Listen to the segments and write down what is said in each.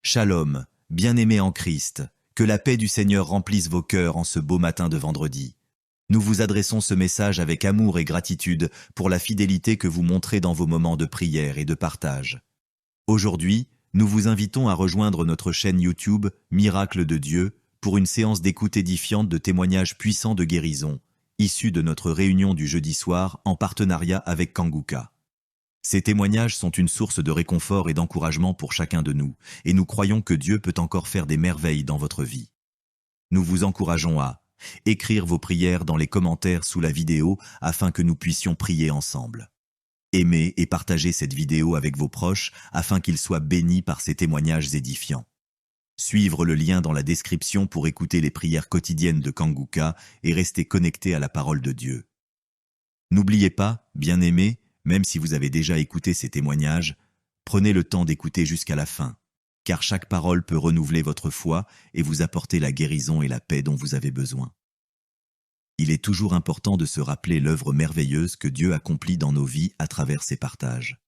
Shalom, bien-aimés en Christ, que la paix du Seigneur remplisse vos cœurs en ce beau matin de vendredi. Nous vous adressons ce message avec amour et gratitude pour la fidélité que vous montrez dans vos moments de prière et de partage. Aujourd'hui, nous vous invitons à rejoindre notre chaîne YouTube Miracle de Dieu pour une séance d'écoute édifiante de témoignages puissants de guérison, issus de notre réunion du jeudi soir en partenariat avec Kanguka. Ces témoignages sont une source de réconfort et d'encouragement pour chacun de nous, et nous croyons que Dieu peut encore faire des merveilles dans votre vie. Nous vous encourageons à écrire vos prières dans les commentaires sous la vidéo afin que nous puissions prier ensemble. Aimez et partagez cette vidéo avec vos proches afin qu'ils soient bénis par ces témoignages édifiants. Suivre le lien dans la description pour écouter les prières quotidiennes de Kanguka et rester connecté à la parole de Dieu. N'oubliez pas, bien-aimés, même si vous avez déjà écouté ces témoignages, prenez le temps d'écouter jusqu'à la fin, car chaque parole peut renouveler votre foi et vous apporter la guérison et la paix dont vous avez besoin. Il est toujours important de se rappeler l'œuvre merveilleuse que Dieu accomplit dans nos vies à travers ses partages.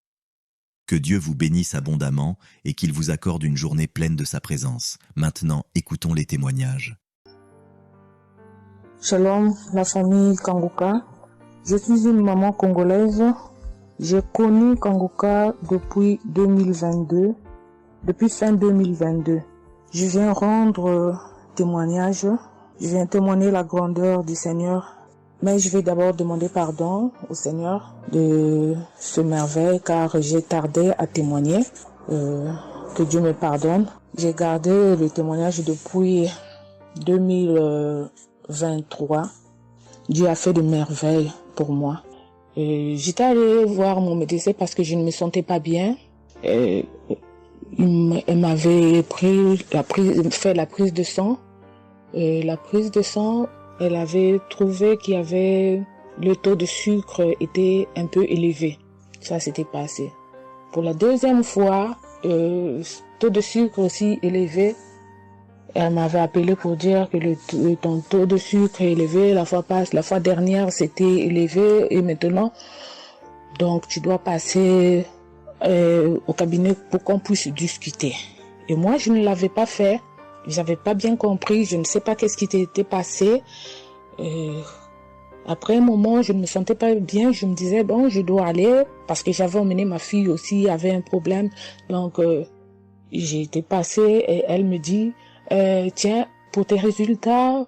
Que Dieu vous bénisse abondamment et qu'il vous accorde une journée pleine de sa présence. Maintenant, écoutons les témoignages. Shalom, la famille Kanguka. Je suis une maman congolaise. J'ai connu Kanguka depuis 2022, depuis fin 2022. Je viens rendre témoignage, je viens témoigner la grandeur du Seigneur. Mais je vais d'abord demander pardon au Seigneur de ce merveille car j'ai tardé à témoigner. Que Dieu me pardonne. J'ai gardé le témoignage depuis 2023. Dieu a fait de merveilles pour moi. J'étais allée voir mon médecin parce que je ne me sentais pas bien. Elle m'avait fait la prise de sang. La prise de sang, elle avait trouvé qu'il y avait le taux de sucre était un peu élevé. Ça s'était passé. Pour la deuxième fois, taux de sucre aussi élevé. Elle m'avait appelé pour dire que ton taux de sucre est élevé, la fois dernière c'était élevé et maintenant, donc tu dois passer au cabinet pour qu'on puisse discuter. Et moi je ne l'avais pas fait, j'avais pas bien compris, je ne sais pas qu'est-ce qui était passé. Après un moment, je ne me sentais pas bien, je me disais bon, je dois aller parce que j'avais emmené ma fille aussi, avait un problème, donc j'ai été passée et elle me dit tiens, pour tes résultats,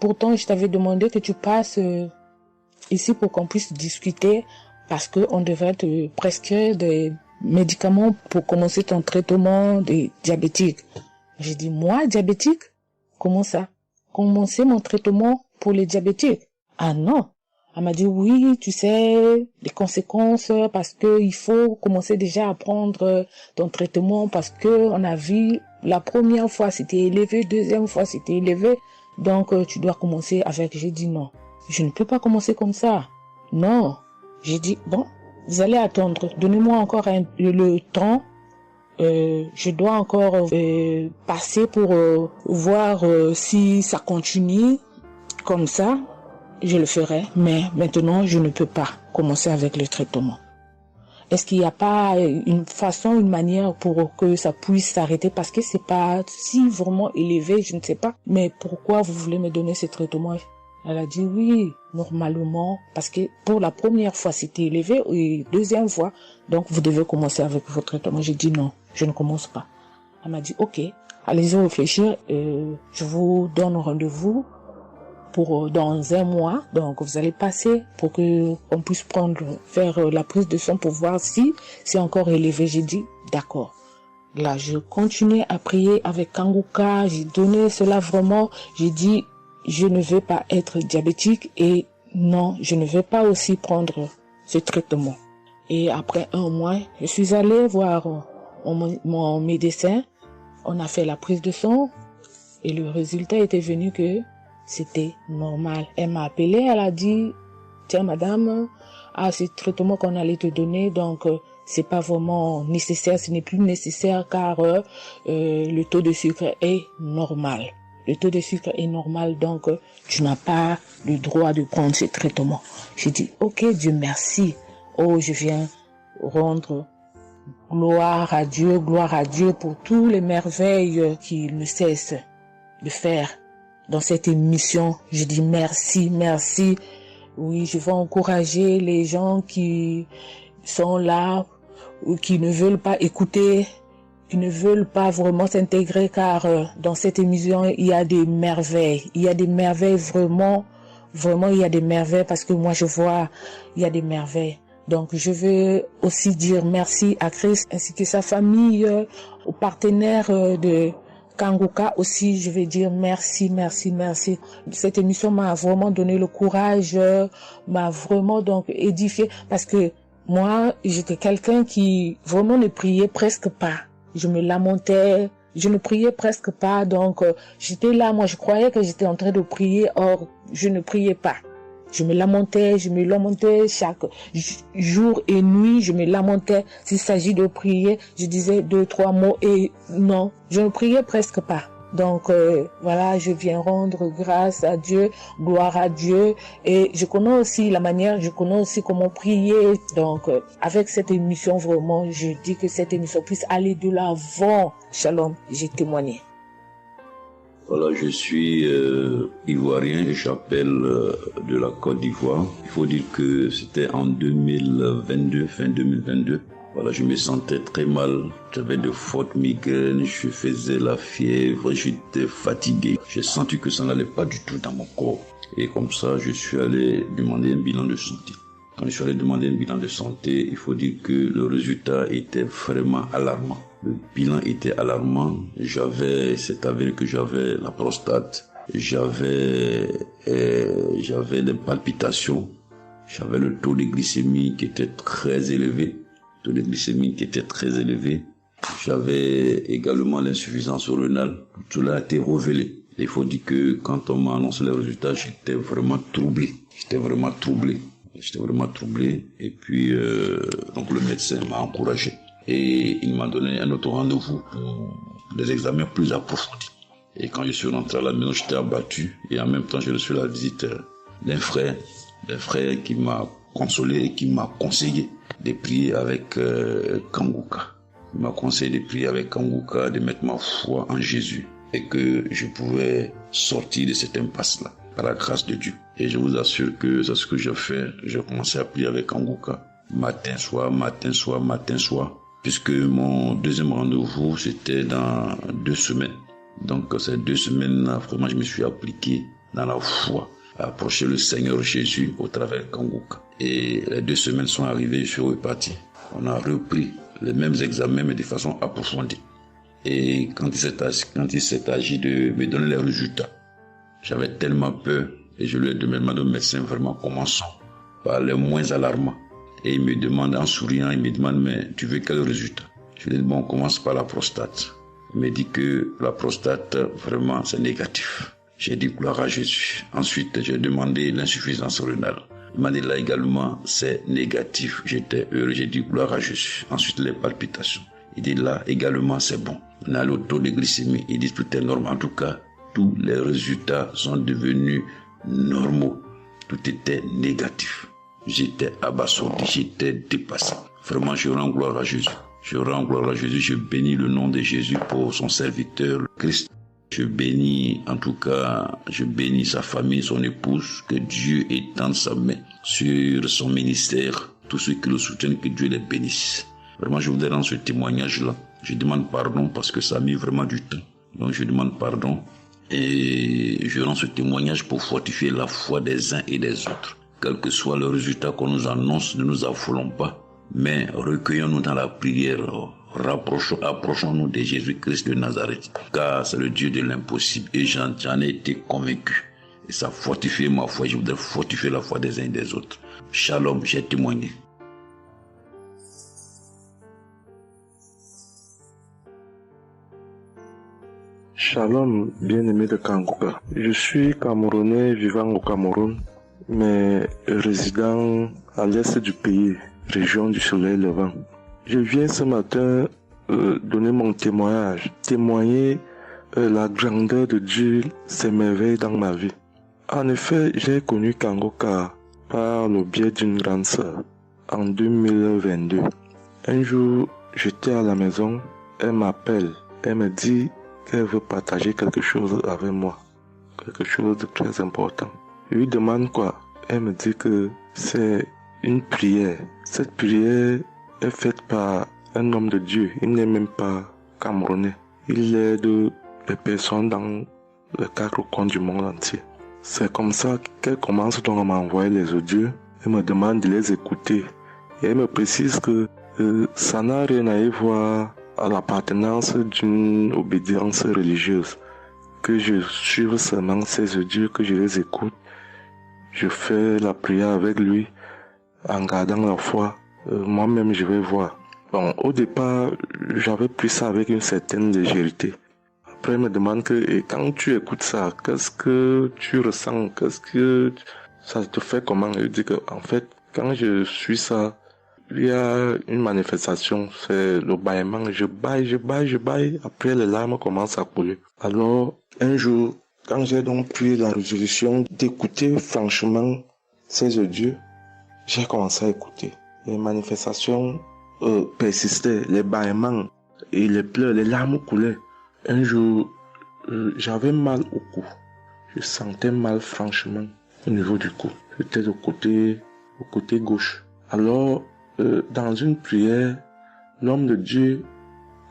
pourtant je t'avais demandé que tu passes ici pour qu'on puisse discuter parce qu'on devrait te prescrire des médicaments pour commencer ton traitement de diabétique. J'ai dit, moi, diabétique? Comment ça? Commencer mon traitement pour les diabétiques? Ah non. Elle m'a dit, oui, tu sais, les conséquences, parce que il faut commencer déjà à prendre ton traitement parce que on a vu la première fois c'était élevé, deuxième fois c'était élevé, donc tu dois commencer avec. J'ai dit non, je ne peux pas commencer comme ça. Non. J'ai dit bon, vous allez attendre, donnez-moi encore le temps. Je dois encore passer pour voir si ça continue comme ça. Je le ferai, mais maintenant je ne peux pas commencer avec le traitement. Est-ce qu'il n'y a pas une façon, une manière pour que ça puisse s'arrêter? Parce que c'est pas si vraiment élevé, je ne sais pas. Mais pourquoi vous voulez me donner ce traitement? Elle a dit oui, normalement, parce que pour la première fois c'était élevé et deuxième fois, donc vous devez commencer avec votre traitement. J'ai dit non, je ne commence pas. Elle m'a dit ok, allez-y réfléchir, je vous donne rendez-vous pour dans un mois, donc vous allez passer pour que on puisse faire la prise de sang pour voir si c'est encore élevé. J'ai dit d'accord. Là, je continuais à prier avec Kanguka, j'ai donné cela vraiment, j'ai dit je ne veux pas être diabétique et non, je ne veux pas aussi prendre ce traitement. Et après un mois, je suis allée voir mon médecin, on a fait la prise de sang et le résultat était venu que c'était normal. Elle m'a appelé, elle a dit, tiens madame, ce traitement qu'on allait te donner, donc c'est pas vraiment nécessaire, ce n'est plus nécessaire car le taux de sucre est normal. Le taux de sucre est normal, donc tu n'as pas le droit de prendre ce traitement. J'ai dit, ok, Dieu merci. Oh, je viens rendre gloire à Dieu pour toutes les merveilles qu'il ne cesse de faire dans cette émission. Je dis merci, merci. Oui, je veux encourager les gens qui sont là ou qui ne veulent pas écouter, qui ne veulent pas vraiment s'intégrer, car dans cette émission, il y a des merveilles. Il y a des merveilles vraiment, il y a des merveilles, parce que moi je vois, il y a des merveilles. Donc je veux aussi dire merci à Christ ainsi que sa famille, aux partenaires de Kanguka aussi. Je vais dire merci, merci, merci. Cette émission m'a vraiment donné le courage, m'a vraiment donc édifié, parce que moi, j'étais quelqu'un qui vraiment ne priait presque pas. Je me lamentais, je ne priais presque pas. Donc, j'étais là, moi, je croyais que j'étais en train de prier. Or, je ne priais pas. Je me lamentais chaque jour et nuit. Je me lamentais. S'il s'agit de prier, je disais 2, 3 mots et non, je ne priais presque pas. Donc voilà, je viens rendre grâce à Dieu, gloire à Dieu, et je connais aussi comment prier. Donc avec cette émission, vraiment, je dis que cette émission puisse aller de l'avant. Shalom, j'ai témoigné. Voilà, je suis ivoirien et j'appelle de la Côte d'Ivoire. Il faut dire que c'était en 2022, fin 2022. Voilà, je me sentais très mal. J'avais de fortes migraines, je faisais la fièvre, j'étais fatigué. J'ai senti que ça n'allait pas du tout dans mon corps. Et comme ça, je suis allé demander un bilan de santé. Quand je suis allé demander un bilan de santé, il faut dire que le résultat était vraiment alarmant. Le bilan était alarmant. C'est avéré que j'avais la prostate. J'avais des palpitations. J'avais le taux de glycémie qui était très élevé. J'avais également l'insuffisance rénale. Tout cela a été révélé. Il faut dire que quand on m'a annoncé les résultats, j'étais vraiment troublé. Et puis, donc le médecin m'a encouragé. Et il m'a donné un autre rendez-vous pour des examens plus approfondis. Et quand je suis rentré à la maison, j'étais abattu. Et en même temps, j'ai reçu la visite d'un frère qui m'a consolé et qui m'a conseillé de prier avec Kanguka. Il m'a conseillé de prier avec Kanguka, de mettre ma foi en Jésus et que je pouvais sortir de cette impasse-là par la grâce de Dieu. Et je vous assure que c'est ce que j'ai fait. J'ai commencé à prier avec Kanguka matin, soir, puisque mon deuxième rendez-vous, c'était dans 2 semaines. Donc ces 2 semaines-là, vraiment, je me suis appliqué dans la foi à approcher le Seigneur Jésus au travers de Kanguka. Et les 2 semaines sont arrivées, je suis reparti. On a repris les mêmes examens, mais de façon approfondie. Et quand il s'est agi de me donner les résultats, j'avais tellement peur. Et je lui ai demandé au médecin, vraiment, commençons par les moins alarmants. Et il me demande, en souriant, mais tu veux quel résultat? Je lui ai dit, bon, on commence par la prostate. Il me dit que la prostate, vraiment, c'est négatif. J'ai dit gloire à Jésus. Ensuite, j'ai demandé l'insuffisance rénale. Il m'a dit là également, c'est négatif. J'étais heureux, j'ai dit gloire à Jésus. Ensuite, les palpitations. Il dit là également, c'est bon. On a le taux de glycémie. Il dit tout est normal. En tout cas, tous les résultats sont devenus normaux. Tout était négatif. J'étais abasourdi, j'étais dépassé. Vraiment, je rends gloire à Jésus. Je bénis le nom de Jésus pour son serviteur, le Christ. Je bénis sa famille, son épouse, que Dieu étende sa main sur son ministère. Tous ceux qui le soutiennent, que Dieu les bénisse. Vraiment, je voudrais rendre ce témoignage-là. Je demande pardon parce que ça a mis vraiment du temps. Donc, je demande pardon et je rends ce témoignage pour fortifier la foi des uns et des autres. Quel que soit le résultat qu'on nous annonce, ne nous affolons pas, mais recueillons-nous dans la prière. Approchons-nous de Jésus-Christ de Nazareth, car c'est le Dieu de l'impossible et j'en ai été convaincu. Et ça fortifie ma foi, je voudrais fortifier la foi des uns et des autres. Shalom, j'ai témoigné. Shalom, bien-aimé de Kanguka. Je suis Camerounais vivant au Cameroun, mais résident à l'est du pays, région du soleil levant. Je viens ce matin donner mon témoigner la grandeur de Dieu, ses merveilles dans ma vie. En effet, j'ai connu Kanguka par le biais d'une grande sœur en 2022. Un jour, J'étais à la maison, elle m'appelle, elle me dit qu'elle veut partager quelque chose avec moi, quelque chose de très important. Je lui demande quoi? Elle me dit que c'est une prière. Cette prière est faite par un homme de Dieu. Il n'est même pas camerounais. Il aide les personnes dans les 4 coins du monde entier. C'est comme ça qu'elle commence donc à m'envoyer les audios. Elle me demande de les écouter. Et elle me précise que ça n'a rien à y voir à l'appartenance d'une obédience religieuse. Que je suive seulement ces audios, que je les écoute. Je fais la prière avec lui en gardant la foi. Moi-même, je vais voir. Bon, au départ, j'avais pris ça avec une certaine légèreté. Après, il me demande que, et quand tu écoutes ça, qu'est-ce que tu ressens? Qu'est-ce que ça te fait comment? Je dis que, en fait, quand je suis ça, il y a une manifestation, c'est le bâillement. Je baille. Après, les larmes commencent à couler. Alors, un jour, quand j'ai donc pris la résolution d'écouter franchement ces audios, j'ai commencé à écouter. Les manifestations persistaient, les bâillements et les pleurs, les larmes coulaient. Un jour, j'avais mal au cou. Je sentais mal franchement au niveau du cou. J'étais au côté gauche. Alors, dans une prière, l'homme de Dieu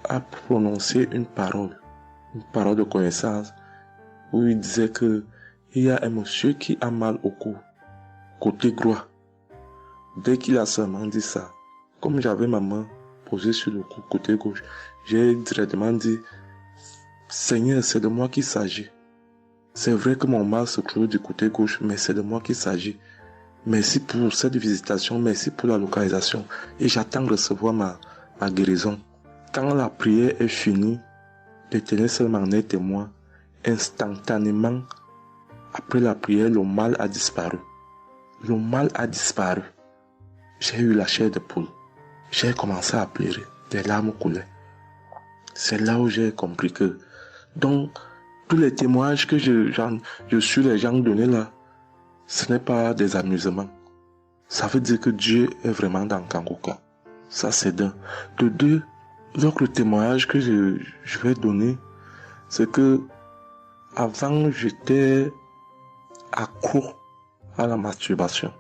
a prononcé une parole de connaissance, où il disait que il y a un monsieur qui a mal au cou, côté droit. Dès qu'il a seulement dit ça, comme j'avais ma main posée sur le cou, côté gauche, j'ai directement dit, Seigneur, c'est de moi qu'il s'agit. C'est vrai que mon mal se trouve du côté gauche, mais c'est de moi qu'il s'agit. Merci pour cette visitation, merci pour la localisation. Et j'attends de recevoir ma guérison. Quand la prière est finie, l'Éternel seul m'en est témoin. Instantanément, après la prière, le mal a disparu. Le mal a disparu. J'ai eu la chair de poule. J'ai commencé à pleurer. Des larmes coulaient. C'est là où j'ai compris que, donc, tous les témoignages que je suis les gens donnés là, ce n'est pas des amusements. Ça veut dire que Dieu est vraiment dans Kangoka. Ça, c'est d'un. De deux, l'autre témoignage que je vais donner, c'est que avant, j'étais accro à la masturbation.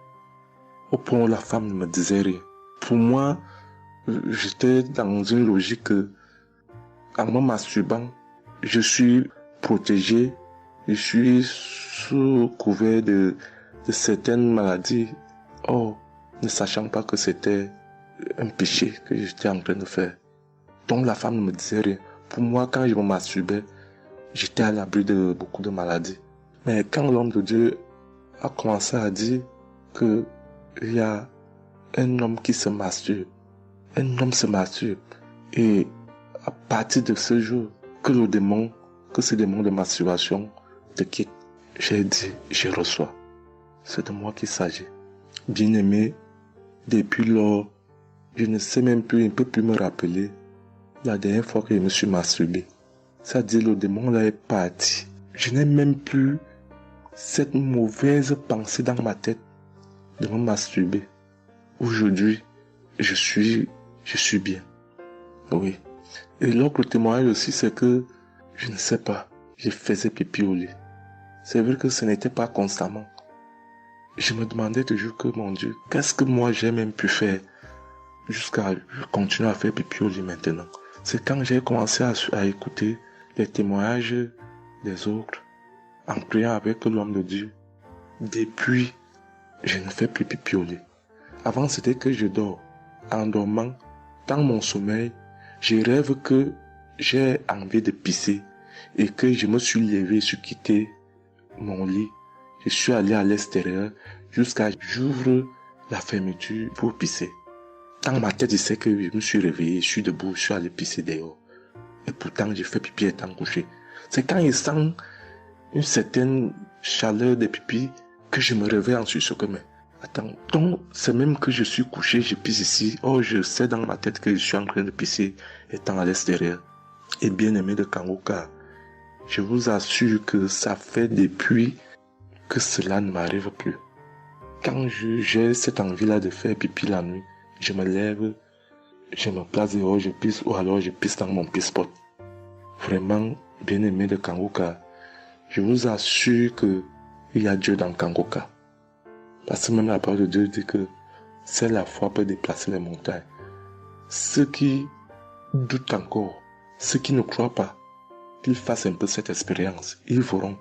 Au point où la femme ne me disait rien. Pour moi, j'étais dans une logique que, en me masturbant, je suis protégé, je suis sous couvert de certaines maladies. Oh, ne sachant pas que c'était un péché que j'étais en train de faire. Donc la femme ne me disait rien. Pour moi, quand je me masturbais, j'étais à l'abri de beaucoup de maladies. Mais quand l'homme de Dieu a commencé à dire que il y a un homme qui se masturbe, un homme se masturbe, et à partir de ce jour, que ce démon de masturbation te quitte, j'ai dit, je reçois. C'est de moi qu'il s'agit. Bien-aimé, depuis lors, je ne sais même plus, je ne peux plus me rappeler la dernière fois que je me suis masturbé. C'est-à-dire le démon là est parti. Je n'ai même plus cette mauvaise pensée dans ma tête de me masturber. Aujourd'hui, je suis bien. Oui. Et l'autre témoignage aussi, c'est que, je ne sais pas, je faisais pipi au lit. C'est vrai que ce n'était pas constamment. Je me demandais toujours que, mon Dieu, qu'est-ce que moi j'ai même pu faire jusqu'à continuer à faire pipi au lit maintenant. C'est quand j'ai commencé à écouter les témoignages des autres, en priant avec l'homme de Dieu. Depuis, je ne fais plus pipi au lit. Avant, c'était que je dors. En dormant, dans mon sommeil, je rêve que j'ai envie de pisser et que je me suis levé, je suis quitté mon lit. Je suis allé à l'extérieur jusqu'à j'ouvre la fermeture pour pisser. Dans ma tête, je sais que je me suis réveillé, je suis debout, je suis allé pisser dehors. Et pourtant, j'ai fait pipi étant couché. C'est quand je sens une certaine chaleur de pipi que je me réveille ensuite sur que mais attends, donc c'est même que je suis couché, je pisse ici. Oh, je sais dans ma tête que je suis en train de pisser étant à l'extérieur. Et bien aimé de Kangoka, je vous assure que ça fait depuis que cela ne m'arrive plus. Quand j'ai cette envie-là de faire pipi la nuit, je me lève, je me place dehors, je pisse, ou alors je pisse dans mon pisse-pot. Vraiment, bien-aimé de Kangoka, je vous assure que il y a Dieu dans Kangoka. Parce que même la parole de Dieu dit que seule la foi peut déplacer les montagnes. Ceux qui doutent encore, ceux qui ne croient pas, qu'ils fassent un peu cette expérience, ils verront.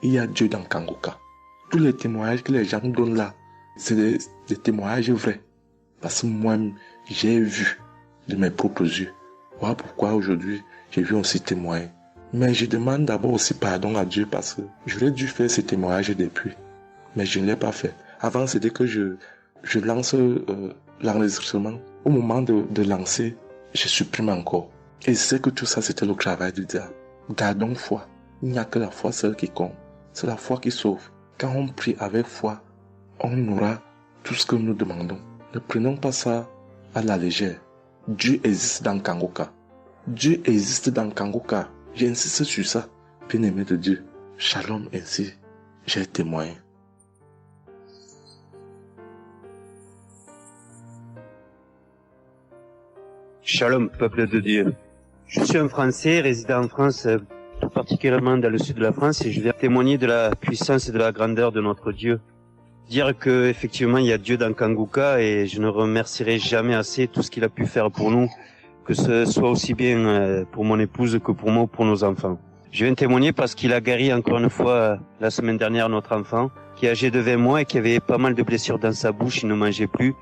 Il y a Dieu dans Kangoka. Tous les témoignages que les gens donnent là, c'est des témoignages vrais. Parce que moi, j'ai vu de mes propres yeux. Voilà pourquoi aujourd'hui, j'ai vu aussi témoigner. Mais je demande d'abord aussi pardon à Dieu parce que j'aurais dû faire ces témoignages depuis. Mais je ne l'ai pas fait. Avant, c'était que je lance l'enregistrement. Au moment de lancer, je supprime encore. Et je sais que tout ça, c'était le travail du diable. Gardons foi. Il n'y a que la foi seule qui compte. C'est la foi qui sauve. Quand on prie avec foi, on aura tout ce que nous demandons. Ne prenons pas ça à la légère. Dieu existe dans Kangoka. Dieu existe dans Kangoka. J'insiste sur ça. Bien-aimé de Dieu. Shalom ainsi. J'ai témoigné. Shalom, peuple de Dieu. Je suis un Français résidant en France, tout particulièrement dans le sud de la France, et je viens témoigner de la puissance et de la grandeur de notre Dieu. Dire que effectivement il y a Dieu dans Kangoka, et je ne remercierai jamais assez tout ce qu'il a pu faire pour nous, que ce soit aussi bien pour mon épouse que pour moi ou pour nos enfants. Je viens témoigner parce qu'il a guéri encore une fois la semaine dernière notre enfant, qui est âgé de 20 mois et qui avait pas mal de blessures dans sa bouche, il ne mangeait plus.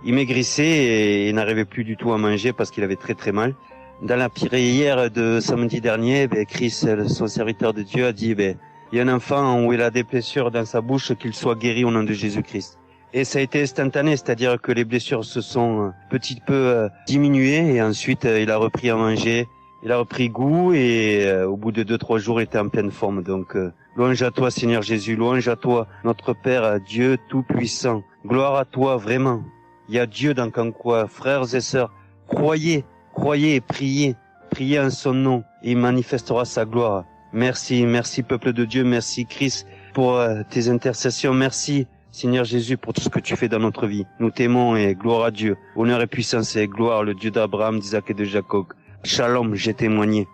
Il maigrissait et il n'arrivait plus du tout à manger parce qu'il avait très très mal. Dans la prière de samedi dernier, Chris, son serviteur de Dieu, a dit, il y a un enfant où il a des blessures dans sa bouche, qu'il soit guéri au nom de Jésus-Christ. Et ça a été instantané, c'est-à-dire que les blessures se sont petit peu diminuées et ensuite il a repris à manger, il a repris goût et au bout de 2-3 jours il était en pleine forme. Donc louange à toi Seigneur Jésus, louange à toi notre Père, Dieu Tout-Puissant. Gloire à toi vraiment. Il y a Dieu dans Kangoka, frères et sœurs, croyez et priez en son nom et il manifestera sa gloire. Merci peuple de Dieu, merci Christ pour tes intercessions, merci Seigneur Jésus pour tout ce que tu fais dans notre vie. Nous t'aimons et gloire à Dieu, honneur et puissance et gloire, le Dieu d'Abraham, d'Isaac et de Jacob. Shalom, j'ai témoigné.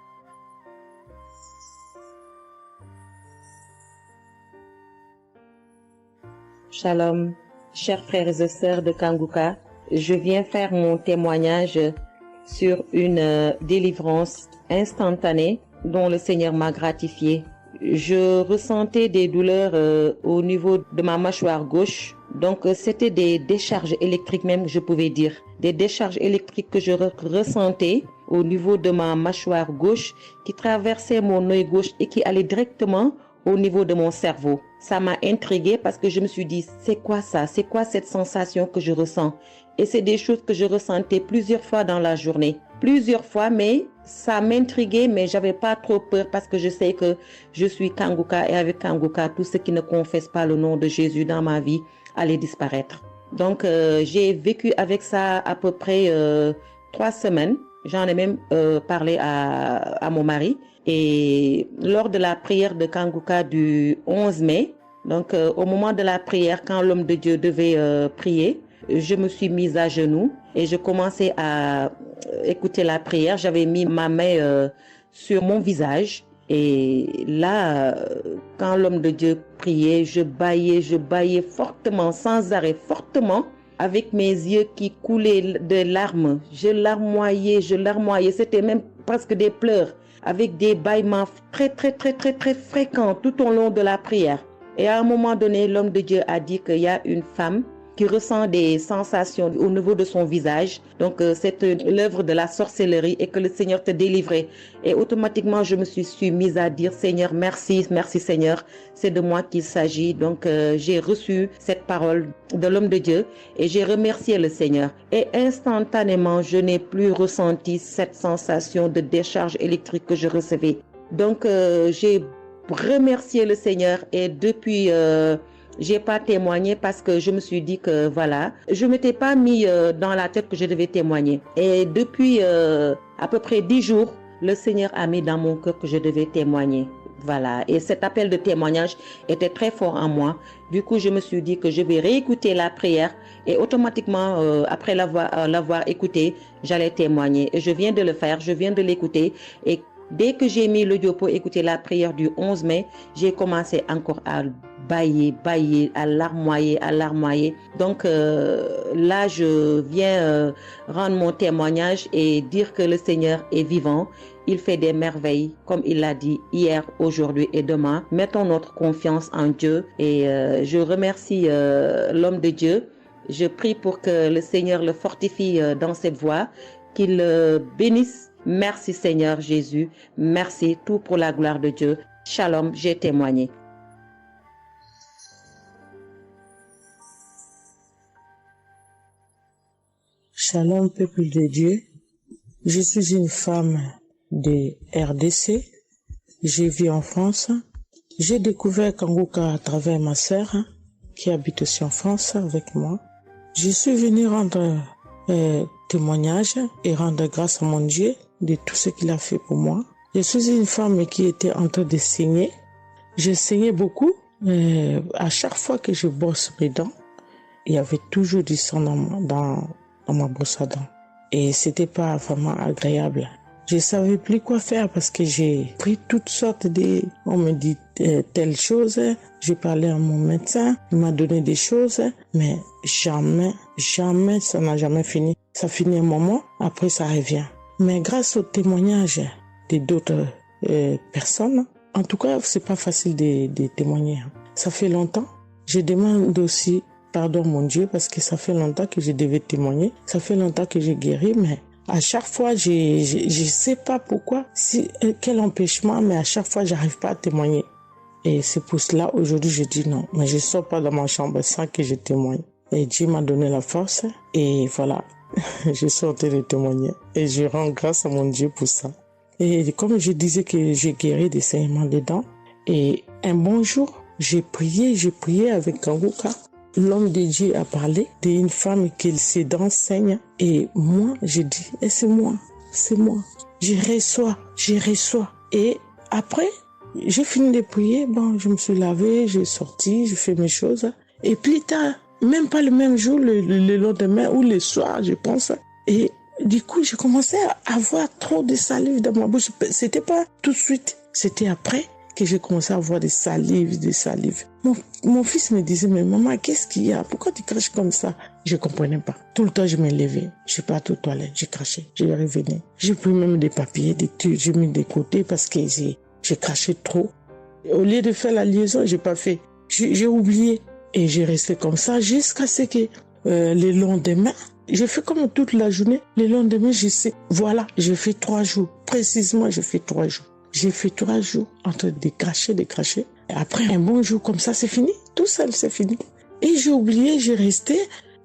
Shalom, chers frères et sœurs de Kangoka, je viens faire mon témoignage sur une délivrance instantanée dont le Seigneur m'a gratifié. Je ressentais des douleurs au niveau de ma mâchoire gauche, donc c'était des décharges électriques même, je pouvais dire. Des décharges électriques que je ressentais au niveau de ma mâchoire gauche qui traversaient mon œil gauche et qui allaient directement au niveau de mon cerveau. Ça m'a intriguée parce que je me suis dit, c'est quoi ça? C'est quoi cette sensation que je ressens? Et c'est des choses que je ressentais plusieurs fois dans la journée. Plusieurs fois, mais ça m'intriguait, mais j'avais pas trop peur parce que je sais que je suis Kangoka et avec Kangoka, tout ce qui ne confesse pas le nom de Jésus dans ma vie allait disparaître. Donc, j'ai vécu avec ça à peu près 3 semaines. J'en ai même parlé à mon mari. Et lors de la prière de Kangoka du 11 mai, donc au moment de la prière, quand l'homme de Dieu devait prier, je me suis mise à genoux et je commençais à écouter la prière. J'avais mis ma main sur mon visage et là, quand l'homme de Dieu priait, je bâillais fortement, sans arrêt, fortement, avec mes yeux qui coulaient de larmes. Je larmoyais. C'était même presque des pleurs, avec des bâillements très fréquents tout au long de la prière. Et à un moment donné, l'homme de Dieu a dit qu'il y a une femme qui ressent des sensations au niveau de son visage. Donc, c'est l'œuvre de la sorcellerie et que le Seigneur te délivrait. Et automatiquement, je me suis mise à dire, Seigneur, merci Seigneur, c'est de moi qu'il s'agit. Donc, j'ai reçu cette parole de l'homme de Dieu et j'ai remercié le Seigneur. Et instantanément, je n'ai plus ressenti cette sensation de décharge électrique que je recevais. Donc, j'ai remercié le Seigneur et depuis... j'ai pas témoigné parce que je me suis dit que voilà, je m'étais pas mis dans la tête que je devais témoigner. Et depuis à peu près 10 jours, le Seigneur a mis dans mon cœur que je devais témoigner. Voilà, et cet appel de témoignage était très fort en moi. Du coup, je me suis dit que je vais réécouter la prière et automatiquement, après l'avoir écouté, j'allais témoigner. Et je viens de le faire, je viens de l'écouter. Et dès que j'ai mis l'audio pour écouter la prière du 11 mai, j'ai commencé encore à bâiller, à larmoyer. Donc là, je viens rendre mon témoignage et dire que le Seigneur est vivant. Il fait des merveilles, comme il l'a dit hier, aujourd'hui et demain. Mettons notre confiance en Dieu et je remercie l'homme de Dieu. Je prie pour que le Seigneur le fortifie dans cette voie, qu'il le bénisse. Merci Seigneur Jésus. Merci, tout pour la gloire de Dieu. Shalom, j'ai témoigné. Shalom, peuple de Dieu. Je suis une femme de RDC. Je vis en France. J'ai découvert Kanguka à travers ma sœur qui habite aussi en France avec moi. Je suis venue rendre témoignage et rendre grâce à mon Dieu de tout ce qu'il a fait pour moi. Je suis une femme qui était en train de saigner. Je saignais beaucoup. À chaque fois que je brosse mes dents, il y avait toujours du sang dans ma brosse à dents. Et c'était pas vraiment agréable. Je savais plus quoi faire parce que j'ai pris toutes sortes de... On me dit telle chose. J'ai parlé à mon médecin. Il m'a donné des choses. Mais jamais, ça n'a jamais fini. Ça finit un moment. Après, ça revient. Mais grâce au témoignage de d'autres personnes, en tout cas, c'est pas facile de témoigner. Ça fait longtemps. Je demande aussi pardon, mon Dieu, parce que ça fait longtemps que je devais témoigner. Ça fait longtemps que j'ai guéri, mais à chaque fois, je sais pas pourquoi, quel empêchement, mais à chaque fois, j'arrive pas à témoigner. Et c'est pour cela, aujourd'hui, je dis non. Mais je sors pas de ma chambre sans que je témoigne. Et Dieu m'a donné la force. Et voilà, je suis en train de témoigner. Et je rends grâce à mon Dieu pour ça. Et comme je disais que j'ai guéri des saignements des dents. Et un bon jour, j'ai prié avec Kanguka. L'homme de Dieu a parlé d'une femme qui ses dents saignent. Et moi, j'ai dit, c'est moi. Je reçois. Et après, j'ai fini de prier. Bon, je me suis lavé, j'ai sorti, j'ai fait mes choses. Et plus tard, même pas le même jour, le lendemain ou le soir, je pense. Et du coup, j'ai commencé à avoir trop de salive dans ma bouche. C'était pas tout de suite, c'était après que j'ai commencé à avoir des salives. Mon fils me disait, mais maman, qu'est-ce qu'il y a? Pourquoi tu craches comme ça? Je comprenais pas. Tout le temps, je me levais. Je partais aux toilettes, j'ai craché, je revenais. J'ai pris même des papiers, des trucs, j'ai mis de côté parce que j'ai craché trop. Au lieu de faire la liaison, j'ai pas fait. J'ai oublié. Et j'ai resté comme ça jusqu'à ce que le lendemain, j'ai fait comme toute la journée. Le lendemain, je sais, voilà, j'ai fait 3 jours. Précisément, j'ai fait 3 jours. J'ai fait 3 jours en train de cracher. Et après, un bon jour comme ça, c'est fini. Tout seul, c'est fini. Et j'ai oublié, j'ai resté.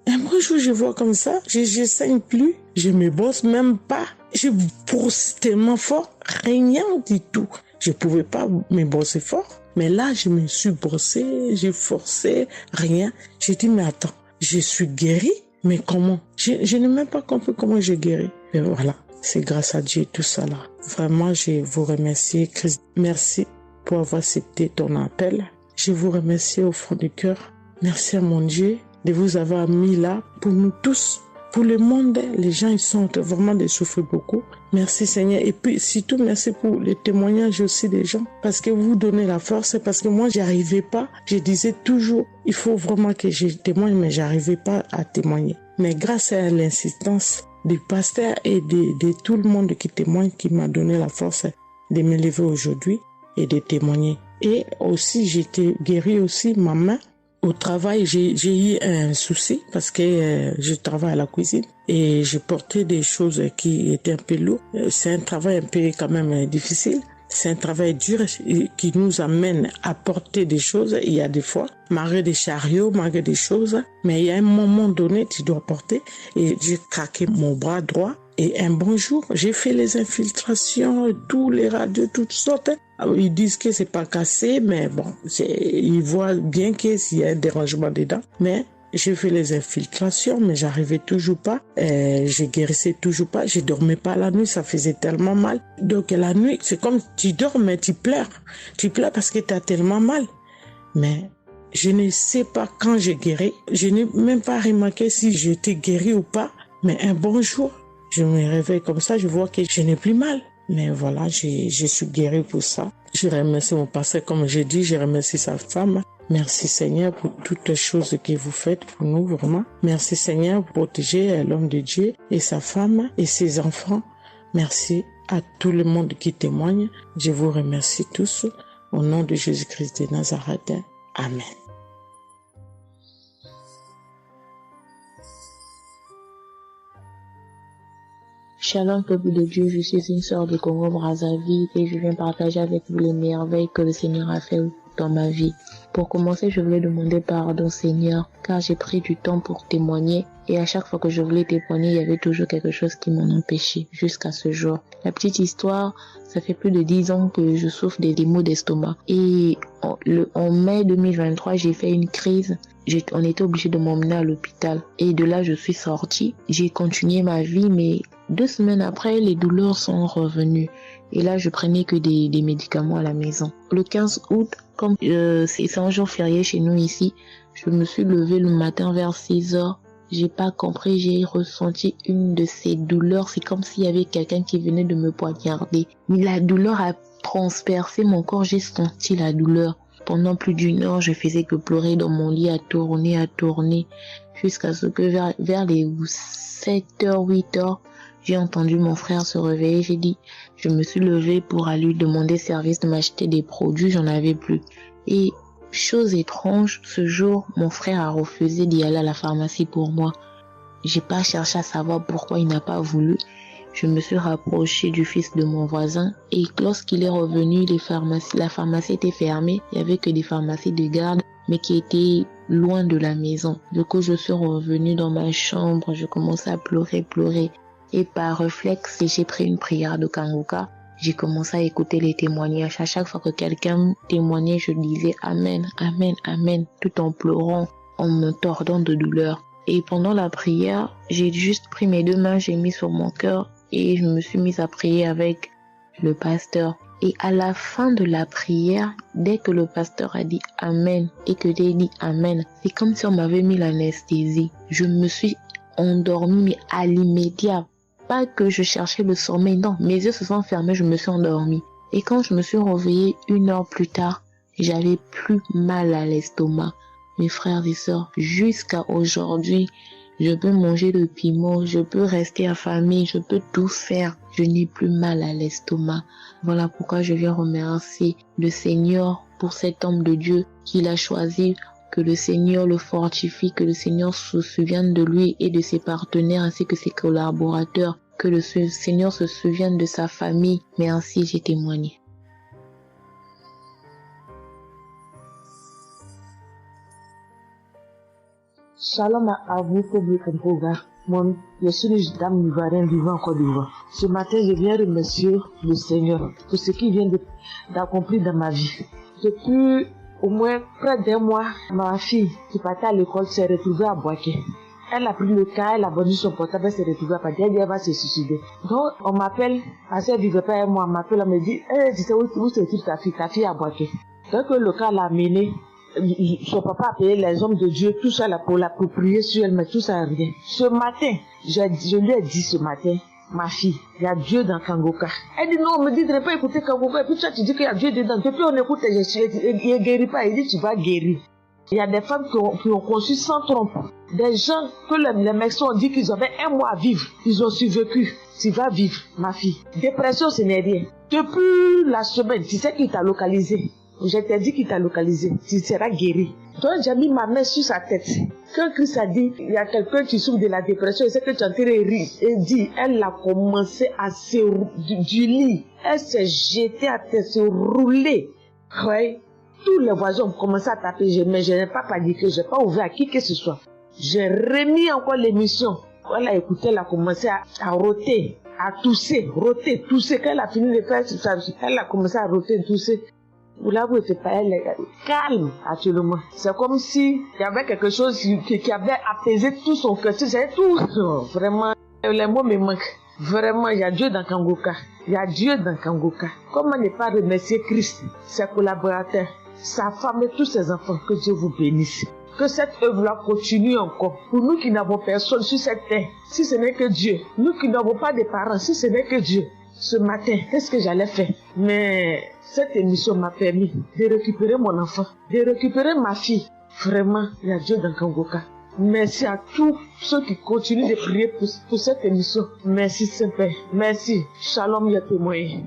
Un bon jour, je vois comme ça, je saigne plus. Je me brosse même pas. Je brosse tellement fort, rien du tout. Je pouvais pas me brosser fort. Mais là, je me suis brossé, j'ai forcé, rien. J'ai dit, mais attends, je suis guérie, mais comment? Je n'ai même pas compris comment j'ai guéri. Et voilà, c'est grâce à Dieu tout ça là. Vraiment, je vous remercie, Christ. Merci pour avoir accepté ton appel. Je vous remercie au fond du cœur. Merci à mon Dieu de vous avoir mis là pour nous tous. Pour le monde, les gens, ils sont vraiment de souffrir beaucoup. Merci Seigneur. Et puis, surtout, merci pour les témoignages aussi des gens. Parce que vous donnez la force. Parce que moi, j'arrivais pas. Je disais toujours, il faut vraiment que je témoigne, mais j'arrivais pas à témoigner. Mais grâce à l'insistance du pasteur et de tout le monde qui témoigne, qui m'a donné la force de me lever aujourd'hui et de témoigner. Et aussi, j'étais guérie aussi, ma main. Au travail, j'ai eu un souci parce que je travaille à la cuisine et j'ai porté des choses qui étaient un peu lourdes. C'est un travail un peu quand même difficile. C'est un travail dur qui nous amène à porter des choses. Il y a des fois, malgré des chariots, malgré des choses, mais il y a un moment donné, tu dois porter. Et j'ai craqué mon bras droit. Et un bon jour, j'ai fait les infiltrations, tous les radios, toutes sortes. Ils disent que c'est pas cassé, mais bon, ils voient bien qu'il y a un dérangement dedans. Mais J'ai fait les infiltrations, mais j'arrivais toujours pas. Je guérissais toujours pas. Je dormais pas la nuit, ça faisait tellement mal. Donc la nuit, c'est comme tu dors, mais tu pleures. Tu pleures parce que tu as tellement mal. Mais je ne sais pas quand j'ai guéri. Je n'ai même pas remarqué si j'étais guéri ou pas. Mais un bon jour, je me réveille comme ça, je vois que je n'ai plus mal. Mais voilà, je suis guéri pour ça. Je remercie mon pasteur, comme j'ai dit, je remercie sa femme. Merci Seigneur pour toutes les choses que vous faites pour nous, vraiment. Merci Seigneur pour protéger l'homme de Dieu et sa femme et ses enfants. Merci à tout le monde qui témoigne. Je vous remercie tous. Au nom de Jésus-Christ de Nazareth. Amen. Shalom peuple de Dieu, je suis une sœur de Congo-Brazzaville et je viens partager avec vous les merveilles que le Seigneur a fait dans ma vie. Pour commencer, je voulais demander pardon Seigneur, car j'ai pris du temps pour témoigner et à chaque fois que je voulais témoigner, il y avait toujours quelque chose qui m'en empêchait jusqu'à ce jour. La petite histoire, ça fait plus de 10 ans que je souffre des maux d'estomac et en mai 2023, j'ai fait une crise. On était obligé de m'emmener à l'hôpital et de là, je suis sortie. J'ai continué ma vie, mais 2 semaines après, les douleurs sont revenues. Et là, je prenais que des médicaments à la maison. Le 15 août, comme c'est un jour férié chez nous ici, je me suis levée le matin vers 6 heures. J'ai pas compris, j'ai ressenti une de ces douleurs. C'est comme s'il y avait quelqu'un qui venait de me poignarder. Mais la douleur a transpercé mon corps, j'ai senti la douleur. Pendant plus d'1 heure, je faisais que pleurer dans mon lit, à tourner, jusqu'à ce que vers les 7h, 8h, j'ai entendu mon frère se réveiller. Je me suis levée pour aller lui demander service de m'acheter des produits, j'en avais plus. Et chose étrange, ce jour, mon frère a refusé d'y aller à la pharmacie pour moi. J'ai pas cherché à savoir pourquoi il n'a pas voulu. Je me suis rapprochée du fils de mon voisin et lorsqu'il est revenu, la pharmacie était fermée. Il y avait que des pharmacies de garde, mais qui étaient loin de la maison. Du coup, je suis revenue dans ma chambre, je commençais à pleurer. Et par réflexe, j'ai pris une prière de Kanguka. J'ai commencé à écouter les témoignages. À chaque fois que quelqu'un témoignait, je disais Amen, Amen, Amen, tout en pleurant, en me tordant de douleur. Et pendant la prière, j'ai juste pris mes 2 mains, j'ai mis sur mon cœur et je me suis mise à prier avec le pasteur. Et à la fin de la prière, dès que le pasteur a dit Amen et que j'ai dit Amen, c'est comme si on m'avait mis l'anesthésie. Je me suis endormie, mais à l'immédiat. Pas que je cherchais le sommeil, non, mes yeux se sont fermés, je me suis endormie. Et quand je me suis réveillée 1 heure plus tard, j'avais plus mal à l'estomac. Mes frères et sœurs, jusqu'à aujourd'hui, je peux manger le piment, je peux rester affamée, je peux tout faire. Je n'ai plus mal à l'estomac. Voilà pourquoi je viens remercier le Seigneur pour cet homme de Dieu qu'il a choisi. Que le Seigneur le fortifie, que le Seigneur se souvienne de lui et de ses partenaires ainsi que ses collaborateurs. Que le Seigneur se souvienne de sa famille. Merci, j'ai témoigné. Shalom à vous, public en programme. Moi, je suis une dame ivoirienne vivant en Côte d'Ivoire. Ce matin, je viens remercier le Seigneur pour ce qu'il vient d'accomplir dans ma vie. Depuis au moins près d'1 mois, ma fille qui partait à l'école s'est retrouvée à Boaké. Elle a pris le cas, elle a vendu son portable, elle s'est retrouvée à Paris, elle va se suicider. Donc, on m'appelle, parce qu'elle vivait pas avec moi, on m'appelle, on me dit, tu sais où se trouve ta fille à Boaké. Donc, le cas l'a amené. Son papa a payé les hommes de Dieu, tout ça là pour prier sur elle, mais tout ça rien. Ce matin, je lui ai dit ce matin, ma fille, il y a Dieu dans Kanguka. Elle dit non, on me dit de ne pas écouter Kanguka, et puis toi tu dis qu'il y a Dieu dedans. Depuis on écoute, il ne guérit pas, il dit tu vas guérir. Il y a des femmes qui ont conçu sans trompe. Des gens que les médecins ont dit qu'ils avaient 1 mois à vivre, ils ont survécu. Tu vas vivre, ma fille. Dépression, ce n'est rien. Depuis la semaine, tu sais qui t'a localisé. Je t'ai dit qu'il t'a localisé, tu seras guéri. Donc j'ai mis ma main sur sa tête. Quand Christ a dit, il y a quelqu'un qui souffre de la dépression, et c'est que tu es en train de rire. Et dit, elle a commencé à se du lit. Elle s'est jetée à terre, se rouler. Ouais. Tous les voisins ont commencé à taper, mais je n'ai pas paniqué, je n'ai pas ouvert à qui que ce soit. J'ai remis encore l'émission. Quand elle a écouté, elle a commencé à roter, à tousser. Quand elle a fini de faire ça, elle a commencé à roter, tousser. Boulabou était pas elle est calme actuellement. C'est comme si il y avait quelque chose qui avait apaisé tout son cœur. Tu sais, tout. Vraiment, les mots me manquent. Vraiment, il y a Dieu dans Kangoka. Il y a Dieu dans Kangoka. Comment ne pas remercier Christ, ses collaborateurs, sa femme et tous ses enfants. Que Dieu vous bénisse. Que cette œuvre-là continue encore. Pour nous qui n'avons personne sur cette terre, si ce n'est que Dieu. Nous qui n'avons pas de parents, si ce n'est que Dieu. Ce matin, qu'est-ce que j'allais faire? Mais cette émission m'a permis de récupérer mon enfant, de récupérer ma fille. Vraiment, il y a Dieu dans Kangoka. Merci à tous ceux qui continuent de prier pour cette émission. Merci Saint-Père. Merci. Shalom, il y a témoigné.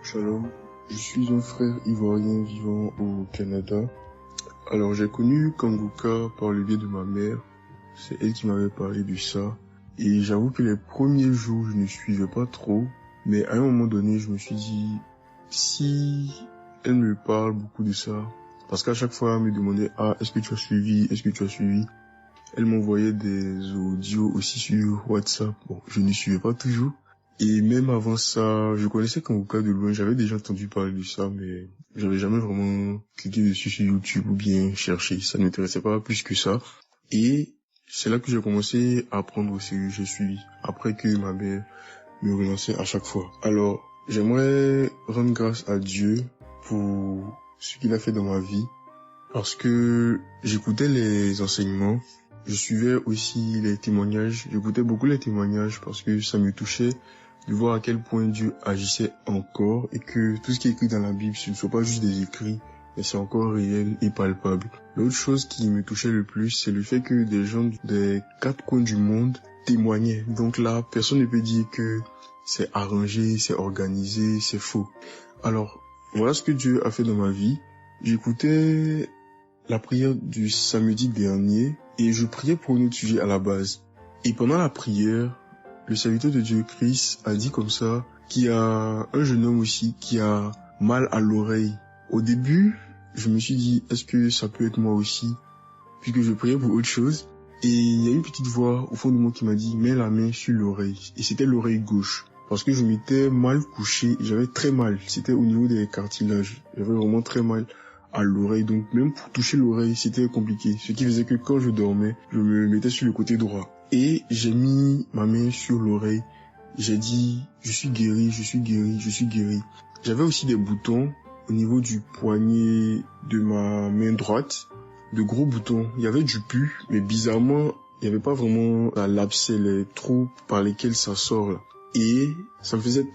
Shalom. Je suis un frère ivoirien vivant au Canada. Alors j'ai connu Kangoka par le biais de ma mère. C'est elle qui m'avait parlé de ça. Et j'avoue que les premiers jours, je ne suivais pas trop. Mais à un moment donné, je me suis dit, si elle me parle beaucoup de ça, parce qu'à chaque fois, elle me demandait, est-ce que tu as suivi? Est-ce que tu as suivi? Elle m'envoyait des audios aussi sur WhatsApp. Bon, je ne suivais pas toujours. Et même avant ça, je connaissais Kangoka de loin. J'avais déjà entendu parler de ça, mais j'avais jamais vraiment cliqué dessus sur YouTube ou bien cherché. Ça ne m'intéressait pas plus que ça. Et c'est là que j'ai commencé à prendre au sérieux. J'ai suivi. Après que ma mère me relançait à chaque fois. Alors, j'aimerais rendre grâce à Dieu pour ce qu'il a fait dans ma vie. Parce que j'écoutais les enseignements. Je suivais aussi les témoignages. J'écoutais beaucoup les témoignages parce que ça me touchait de voir à quel point Dieu agissait encore et que tout ce qui est écrit dans la Bible, ce ne soit pas juste des écrits, mais c'est encore réel et palpable. L'autre chose qui me touchait le plus, c'est le fait que des gens des 4 coins du monde témoignaient. Donc là, personne ne peut dire que c'est arrangé, c'est organisé, c'est faux. Alors, voilà ce que Dieu a fait dans ma vie. J'écoutais la prière du samedi dernier et je priais pour un autre sujet à la base. Et pendant la prière, le serviteur de Dieu, Christ, a dit comme ça qu'il y a un jeune homme aussi qui a mal à l'oreille. Au début, je me suis dit, est-ce que ça peut être moi aussi? Puisque je priais pour autre chose. Et il y a une petite voix au fond de moi qui m'a dit, mets la main sur l'oreille. Et c'était l'oreille gauche. Parce que je m'étais mal couché, j'avais très mal. C'était au niveau des cartilages. J'avais vraiment très mal à l'oreille. Donc même pour toucher l'oreille, c'était compliqué. Ce qui faisait que quand je dormais, je me mettais sur le côté droit. Et j'ai mis ma main sur l'oreille. J'ai dit, je suis guéri, je suis guéri, je suis guéri. J'avais aussi des boutons au niveau du poignet de ma main droite. De gros boutons. Il y avait du pus, mais bizarrement, il n'y avait pas vraiment l'abcès, les trous par lesquels ça sort là. Et ça me faisait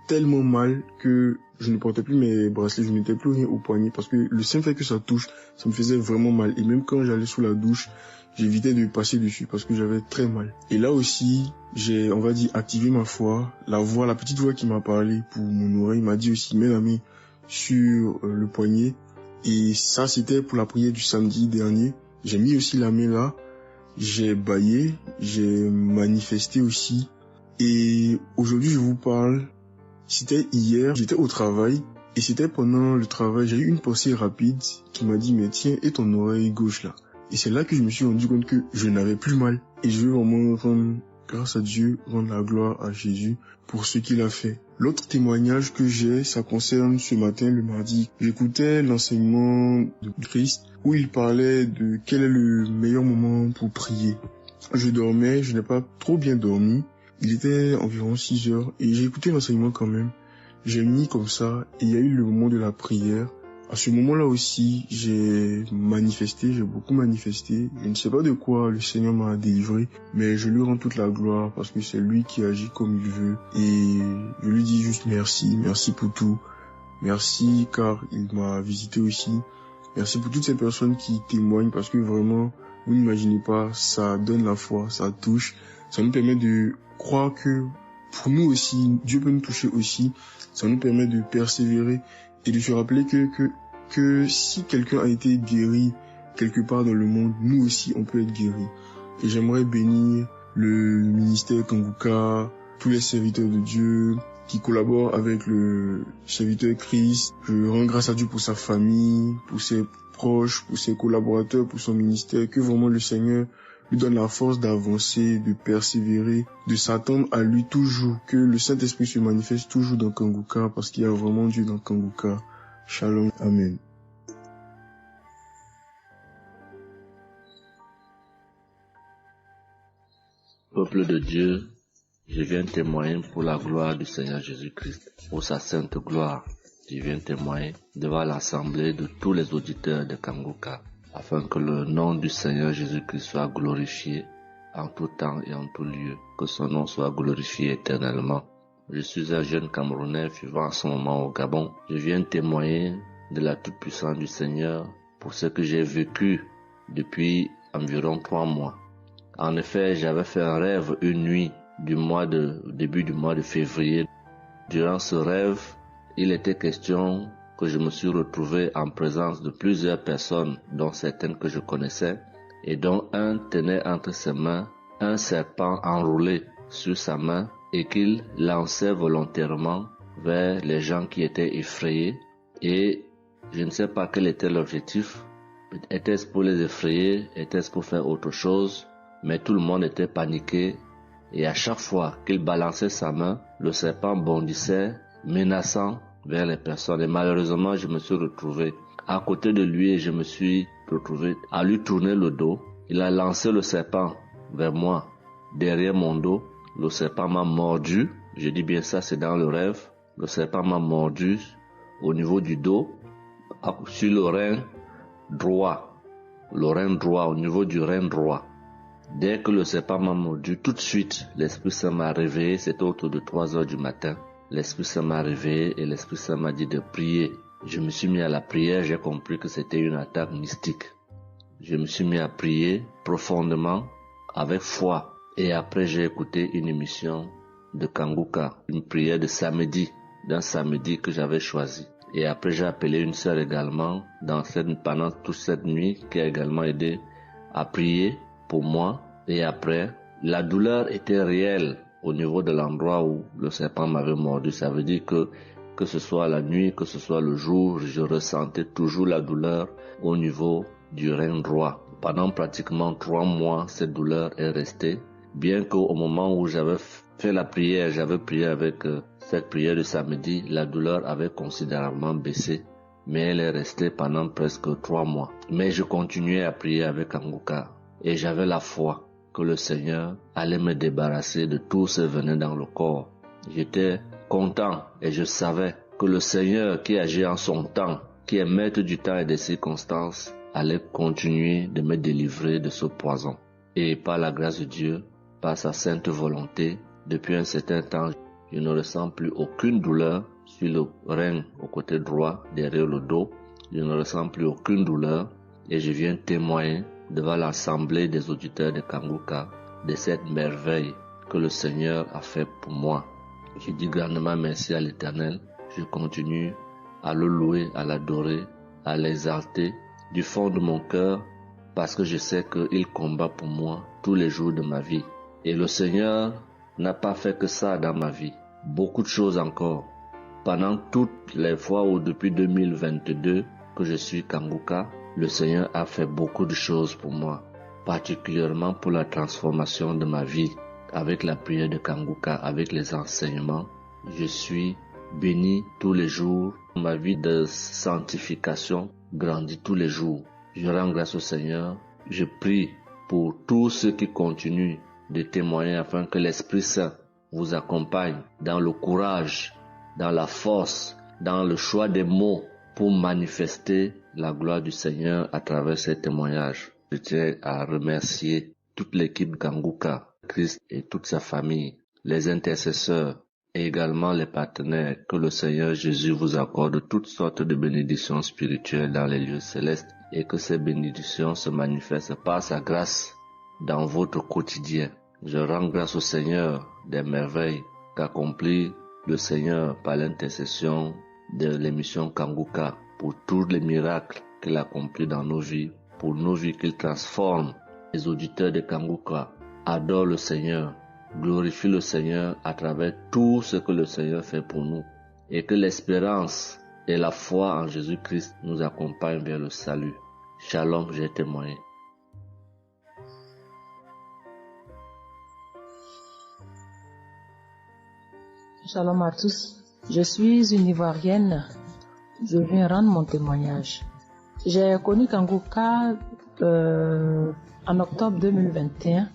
tellement mal que je ne portais plus mes bracelets, je ne mettais plus rien au poignet parce que le simple fait que ça touche, ça me faisait vraiment mal. Et même quand j'allais sous la douche, j'évitais de passer dessus parce que j'avais très mal. Et là aussi, j'ai, on va dire, activé ma foi. La petite voix qui m'a parlé pour mon oreille m'a dit aussi, mets la main sur le poignet. Et ça, c'était pour la prière du samedi dernier. J'ai mis aussi la main là. J'ai bâillé, j'ai manifesté aussi. Et aujourd'hui, je vous parle. C'était hier, j'étais au travail. Et c'était pendant le travail, j'ai eu une pensée rapide qui m'a dit, mais tiens, et ton oreille gauche là? Et c'est là que je me suis rendu compte que je n'avais plus mal. Et je veux vraiment rendre grâce à Dieu, rendre la gloire à Jésus pour ce qu'il a fait. L'autre témoignage que j'ai, ça concerne ce matin, le mardi. J'écoutais l'enseignement de Christ où il parlait de quel est le meilleur moment pour prier. Je dormais, je n'ai pas trop bien dormi. Il était environ 6 heures et j'ai écouté l'enseignement quand même. J'ai mis comme ça et il y a eu le moment de la prière. À ce moment-là aussi, j'ai manifesté, j'ai beaucoup manifesté. Je ne sais pas de quoi le Seigneur m'a délivré, mais je lui rends toute la gloire parce que c'est lui qui agit comme il veut. Et je lui dis juste merci, merci pour tout. Merci car il m'a visité aussi. Merci pour toutes ces personnes qui témoignent parce que vraiment, vous n'imaginez pas, ça donne la foi, ça touche. Ça nous permet de croire que pour nous aussi, Dieu peut nous toucher aussi. Ça nous permet de persévérer et de se rappeler que si quelqu'un a été guéri quelque part dans le monde, nous aussi on peut être guéri. Et j'aimerais bénir le ministère Kangoka, tous les serviteurs de Dieu qui collaborent avec le serviteur Christ. Je rends grâce à Dieu pour sa famille, pour ses proches, pour ses collaborateurs, pour son ministère. Que vraiment le Seigneur lui donne la force d'avancer, de persévérer, de s'attendre à lui toujours, que le Saint-Esprit se manifeste toujours dans Kanguka, parce qu'il y a vraiment Dieu dans Kanguka. Shalom, amen. Peuple de Dieu, je viens témoigner pour la gloire du Seigneur Jésus-Christ, pour sa sainte gloire. Je viens témoigner devant l'assemblée de tous les auditeurs de Kanguka, afin que le nom du Seigneur Jésus-Christ soit glorifié en tout temps et en tout lieu, que son nom soit glorifié éternellement. Je suis un jeune Camerounais vivant en ce moment au Gabon. Je viens témoigner de la toute-puissance du Seigneur pour ce que j'ai vécu depuis environ 3 mois. En effet, j'avais fait un rêve une nuit début du mois de février. Durant ce rêve, il était question que je me suis retrouvé en présence de plusieurs personnes, dont certaines que je connaissais, et dont un tenait entre ses mains un serpent enroulé sur sa main et qu'il lançait volontairement vers les gens qui étaient effrayés. Et je ne sais pas quel était l'objectif. Était-ce pour les effrayer? Était-ce pour faire autre chose? Mais tout le monde était paniqué, et à chaque fois qu'il balançait sa main, le serpent bondissait, menaçant vers les personnes. Et malheureusement, je me suis retrouvé à côté de lui et je me suis retrouvé à lui tourner le dos. Il a lancé le serpent vers moi, derrière mon dos. Le serpent m'a mordu. Je dis bien ça, c'est dans le rêve. Le serpent m'a mordu au niveau du dos, sur le rein droit. Le rein droit, au niveau du rein droit. Dès que le serpent m'a mordu, tout de suite, l'Esprit Saint m'a réveillé. C'était autour de 3 heures du matin. L'Esprit Saint m'a réveillé et l'Esprit Saint m'a dit de prier. Je me suis mis à la prière, j'ai compris que c'était une attaque mystique. Je me suis mis à prier profondément, avec foi. Et après, j'ai écouté une émission de Kanguka, une prière de samedi, d'un samedi que j'avais choisi. Et après, j'ai appelé une sœur également pendant toute cette nuit qui a également aidé à prier pour moi. Et après, la douleur était réelle au niveau de l'endroit où le serpent m'avait mordu. Ça veut dire que ce soit la nuit, que ce soit le jour, je ressentais toujours la douleur au niveau du rein droit. Pendant pratiquement 3 mois, cette douleur est restée. Bien qu'au moment où j'avais fait la prière, j'avais prié avec cette prière de samedi, la douleur avait considérablement baissé. Mais elle est restée pendant presque 3 mois. Mais je continuais à prier avec Kanguka. Et j'avais la foi que le Seigneur allait me débarrasser de tout ce venin dans le corps. J'étais content et je savais que le Seigneur qui agit en son temps, qui est maître du temps et des circonstances, allait continuer de me délivrer de ce poison. Et par la grâce de Dieu, par sa sainte volonté, depuis un certain temps, je ne ressens plus aucune douleur sur le rein au côté droit, derrière le dos. Je ne ressens plus aucune douleur et je viens témoigner devant l'assemblée des auditeurs de Kanguka de cette merveille que le Seigneur a fait pour moi. Je dis grandement merci à l'Éternel. Je continue à le louer, à l'adorer, à l'exalter du fond de mon cœur parce que je sais qu'il combat pour moi tous les jours de ma vie. Et le Seigneur n'a pas fait que ça dans ma vie. Beaucoup de choses encore. Pendant toutes les fois où depuis 2022 que je suis Kanguka, le Seigneur a fait beaucoup de choses pour moi, particulièrement pour la transformation de ma vie. Avec la prière de Kanguka, avec les enseignements, je suis béni tous les jours. Ma vie de sanctification grandit tous les jours. Je rends grâce au Seigneur. Je prie pour tous ceux qui continuent de témoigner afin que l'Esprit Saint vous accompagne dans le courage, dans la force, dans le choix des mots pour manifester la gloire du Seigneur à travers ces témoignages. Je tiens à remercier toute l'équipe Kanguka, Christ et toute sa famille, les intercesseurs et également les partenaires. Que le Seigneur Jésus vous accorde toutes sortes de bénédictions spirituelles dans les lieux célestes et que ces bénédictions se manifestent par sa grâce dans votre quotidien. Je rends grâce au Seigneur des merveilles qu'accomplit le Seigneur par l'intercession de l'émission Kanguka pour tous les miracles qu'il accomplit dans nos vies, pour nos vies qu'il transforme. Les auditeurs de Kanguka adorent le Seigneur, glorifient le Seigneur à travers tout ce que le Seigneur fait pour nous et que l'espérance et la foi en Jésus-Christ nous accompagnent vers le salut. Shalom, j'ai témoigné. Shalom à tous. Je suis une Ivoirienne. Je viens rendre mon témoignage. J'ai connu Kanguka en octobre 2021,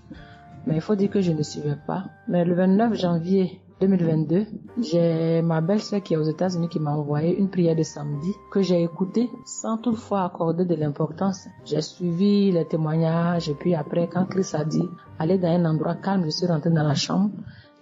mais il faut dire que je ne suivais pas. Mais le 29 janvier 2022, j'ai ma belle-sœur qui est aux États-Unis qui m'a envoyé une prière de samedi que j'ai écoutée sans toutefois accorder de l'importance. J'ai suivi les témoignages et puis après, quand Christ a dit aller dans un endroit calme, je suis rentrée dans la chambre.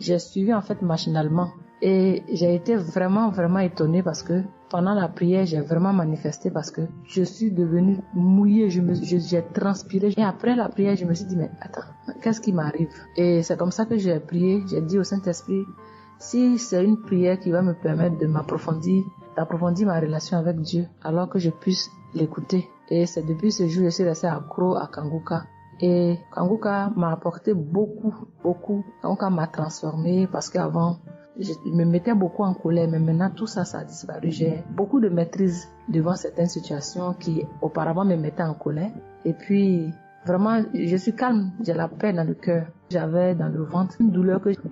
J'ai suivi en fait machinalement et j'ai été vraiment étonnée parce que pendant la prière, j'ai vraiment manifesté parce que je suis devenue mouillée, j'ai transpiré. Et après la prière, je me suis dit, mais attends, qu'est-ce qui m'arrive? Et c'est comme ça que j'ai prié, j'ai dit au Saint-Esprit, si c'est une prière qui va me permettre de d'approfondir ma relation avec Dieu, alors que je puisse l'écouter. Et c'est depuis ce jour que je suis restée accro à Kanguka. Et Kanguka m'a apporté beaucoup. Kanguka m'a transformée parce qu'avant, je me mettais beaucoup en colère, mais maintenant tout ça a disparu. J'ai beaucoup de maîtrise devant certaines situations qui auparavant me mettaient en colère. Et puis, vraiment, je suis calme, j'ai la paix dans le cœur. J'avais dans le ventre une douleur que c'était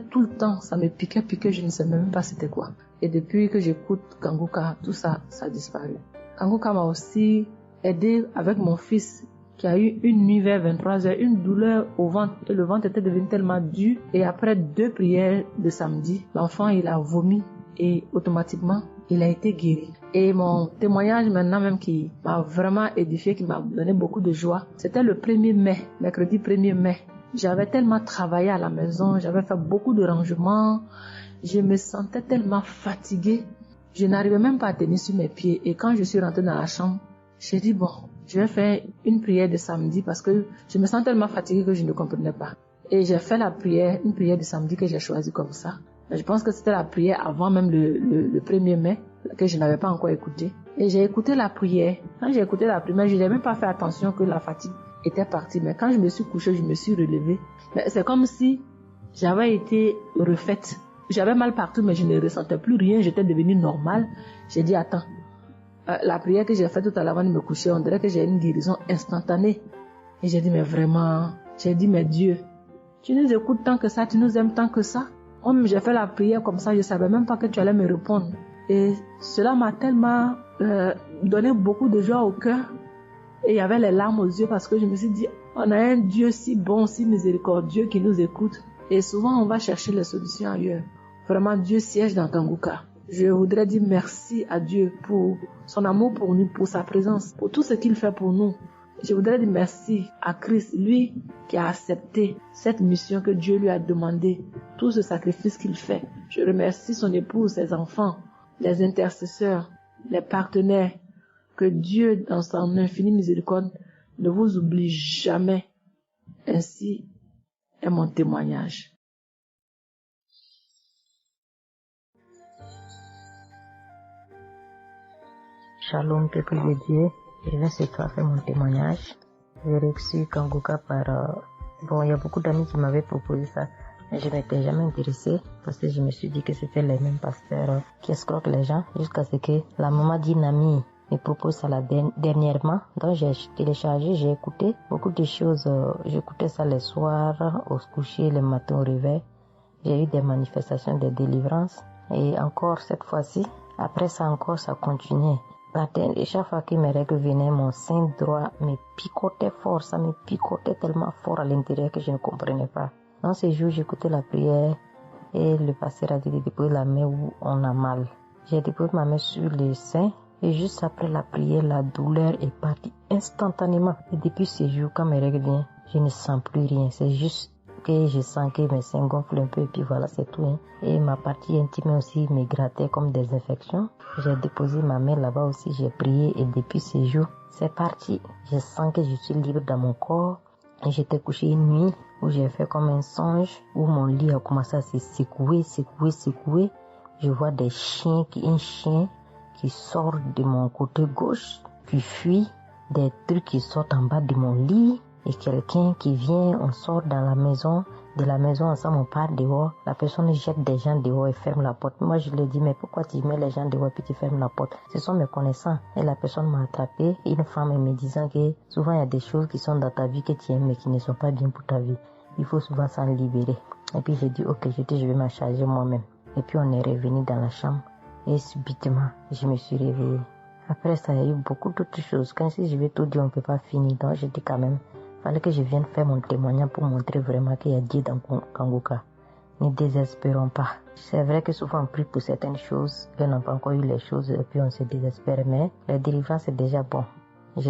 tout le temps, ça me piquait, je ne sais même pas c'était quoi. Et depuis que j'écoute Kanguka, tout ça a disparu. Kanguka m'a aussi aidé avec mon fils qui a eu une nuit vers 23h, une douleur au ventre, et le ventre était devenu tellement dur. Et après 2 prières de samedi, l'enfant il a vomi et automatiquement il a été guéri. Et mon témoignage maintenant même qui m'a vraiment édifié, qui m'a donné beaucoup de joie, c'était le 1er mai, mercredi 1er mai. J'avais tellement travaillé à la maison, j'avais fait beaucoup de rangements, je me sentais tellement fatiguée, je n'arrivais même pas à tenir sur mes pieds. Et quand je suis rentrée dans la chambre, j'ai dit bon, je vais faire une prière de samedi parce que je me sens tellement fatiguée que je ne comprenais pas. Et j'ai fait une prière de samedi que j'ai choisie comme ça. Mais je pense que c'était la prière avant même le 1er mai que je n'avais pas encore écouté. Et j'ai écouté la prière. Quand j'ai écouté la prière, je n'ai même pas fait attention que la fatigue était partie. Mais quand je me suis couchée, je me suis relevée. Mais c'est comme si j'avais été refaite. J'avais mal partout, mais je ne ressentais plus rien. J'étais devenue normale. J'ai dit, attends. La prière que j'ai faite tout à l'heure avant de me coucher, on dirait que j'ai une guérison instantanée. Et j'ai dit, mais vraiment, mais Dieu, tu nous écoutes tant que ça, tu nous aimes tant que ça. J'ai fait la prière comme ça, je ne savais même pas que tu allais me répondre. Et cela m'a tellement donné beaucoup de joie au cœur. Et il y avait les larmes aux yeux parce que je me suis dit, on a un Dieu si bon, si miséricordieux qui nous écoute. Et souvent, on va chercher les solutions ailleurs. Vraiment, Dieu siège dans Kanguka. Je voudrais dire merci à Dieu pour son amour pour nous, pour sa présence, pour tout ce qu'il fait pour nous. Je voudrais dire merci à Christ, lui qui a accepté cette mission que Dieu lui a demandé, tout ce sacrifice qu'il fait. Je remercie son épouse, ses enfants, les intercesseurs, les partenaires. Que Dieu, dans son infinie miséricorde, ne vous oublie jamais. Ainsi est mon témoignage. Shalom, peuple de Dieu. Je viens ce soir faire mon témoignage. J'ai reçu Kanguka par... il y a beaucoup d'amis qui m'avaient proposé ça, mais je n'étais jamais intéressée parce que je me suis dit que c'était les mêmes pasteurs qui escroquent les gens jusqu'à ce que la maman d'une amie me propose ça dernièrement. Donc j'ai téléchargé, j'ai écouté beaucoup de choses. J'écoutais ça les soirs, au coucher, le matin au réveil. J'ai eu des manifestations de délivrance et encore cette fois-ci, après ça encore, ça continuait. Et chaque fois que mes règles venaient, mon sein droit me picotait fort, ça me picotait tellement fort à l'intérieur que je ne comprenais pas. Dans ces jours, j'écoutais la prière et le pasteur a dit de déposer la main où on a mal. J'ai déposé ma main sur le sein et juste après la prière, la douleur est partie instantanément. Et depuis ces jours, quand mes règles viennent, je ne sens plus rien. C'est juste que je sens que mes seins gonflent un peu et puis voilà, c'est tout. Hein. Et ma partie intime aussi me grattait comme des infections. J'ai déposé ma main là-bas aussi, j'ai prié et depuis ces jours, c'est parti. Je sens que je suis libre dans mon corps. Et j'étais couché une nuit où j'ai fait comme un songe, où mon lit a commencé à se secouer. Je vois un chien qui sort de mon côté gauche, qui fuit, des trucs qui sortent en bas de mon lit. Et quelqu'un qui vient, on sort dans la maison, de la maison ensemble, on part dehors. La personne jette des gens dehors et ferme la porte. Moi, je lui ai dit, mais pourquoi tu mets les gens dehors et puis tu fermes la porte? Ce sont mes connaissants. Et la personne m'a attrapé. Une femme me disant que souvent il y a des choses qui sont dans ta vie que tu aimes mais qui ne sont pas bien pour ta vie. il faut souvent s'en libérer. Et puis j'ai dit ok, je vais m'en charger moi-même. Et puis on est revenu dans la chambre et subitement je me suis réveillée. Après ça, il y a eu beaucoup d'autres choses. Quand si je vais tout dire, on ne peut pas finir. Donc je dis quand même, il fallait que je vienne faire mon témoignage pour montrer vraiment qu'il y a Dieu dans Kanguka. Ne désespérons pas. C'est vrai que souvent on prie pour certaines choses, et on n'a pas encore eu les choses et puis on se désespère. Mais la délivrance c'est déjà bon.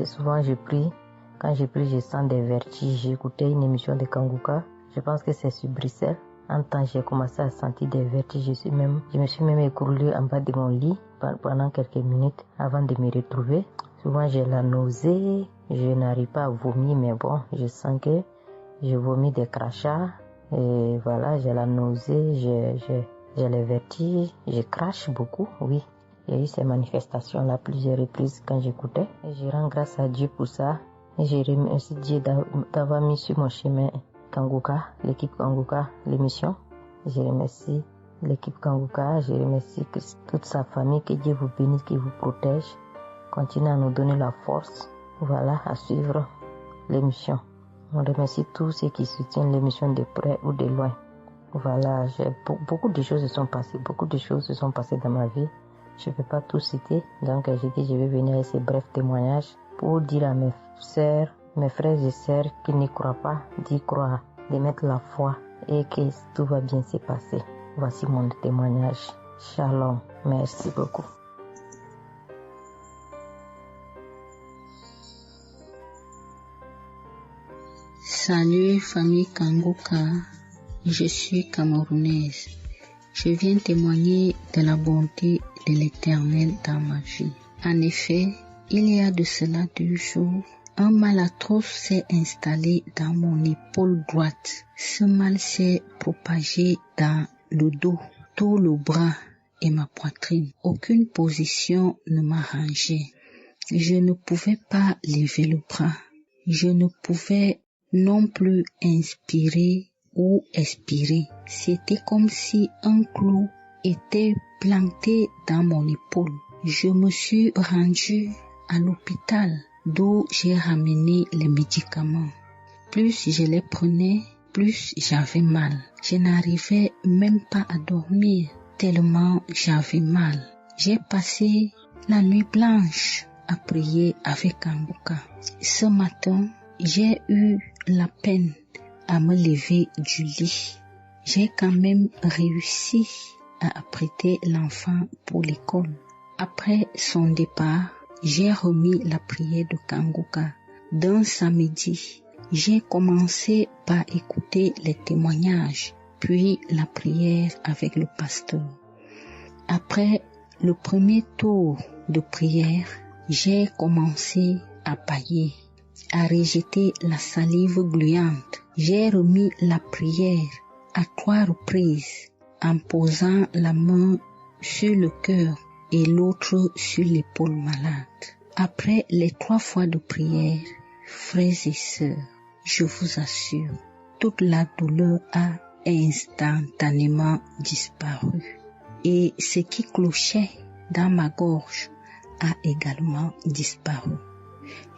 Souvent je prie. Quand je prie, je sens des vertiges. J'ai écouté une émission de Kanguka. Je pense que c'est sur Bruxelles. En temps, j'ai commencé à sentir des vertiges. Je me suis même écroulée en bas de mon lit pendant quelques minutes avant de me retrouver. Souvent, j'ai la nausée. Je n'arrive pas à vomir, mais bon, je sens que je vomis des crachats. Et voilà, j'ai la nausée, j'ai les vertiges. Je crache beaucoup, oui. Il y a eu ces manifestations-là plusieurs reprises quand j'écoutais. Et je rends grâce à Dieu pour ça. Et je remercie Dieu d'avoir mis sur mon chemin Kanguka, l'équipe Kanguka, l'émission. Je remercie l'équipe Kanguka, je remercie toute sa famille, que Dieu vous bénisse, qu'il vous protège. Continuez à nous donner la force, voilà, à suivre l'émission. On remercie tous ceux qui soutiennent l'émission de près ou de loin. Voilà, beaucoup de choses se sont passées dans ma vie. Je ne peux pas tout citer, donc j'ai dit je vais venir avec ces brefs témoignages pour dire à mes sœurs, mes frères et sœurs qui n'y croient pas, d'y croire, de mettre la foi et que tout va bien se passer. Voici mon témoignage. Shalom. Merci beaucoup. Salut famille Kanguka, je suis camerounaise. Je viens témoigner de la bonté de l'Éternel dans ma vie. En effet, il y a de cela 2 jours, un mal atroce s'est installé dans mon épaule droite. Ce mal s'est propagé dans le dos, tout le bras et ma poitrine. Aucune position ne m'arrangeait. Je ne pouvais pas lever le bras. Je ne pouvais non plus inspirer ou expirer. C'était comme si un clou était planté dans mon épaule. Je me suis rendue à l'hôpital d'où j'ai ramené les médicaments. Plus je les prenais, plus j'avais mal. Je n'arrivais même pas à dormir tellement j'avais mal. J'ai passé la nuit blanche à prier avec Kanguka. Ce matin, j'ai eu la peine à me lever du lit. J'ai quand même réussi à apprêter l'enfant pour l'école. Après son départ, j'ai remis la prière de Kanguka. D'un samedi, j'ai commencé par écouter les témoignages, puis la prière avec le pasteur. Après le premier tour de prière, j'ai commencé à bâiller, à rejeter la salive gluante. J'ai remis la prière à 3 reprises en posant la main sur le cœur et l'autre sur l'épaule malade. Après les 3 fois de prière, frères et sœurs, je vous assure, toute la douleur a instantanément disparu. Et ce qui clochait dans ma gorge a également disparu.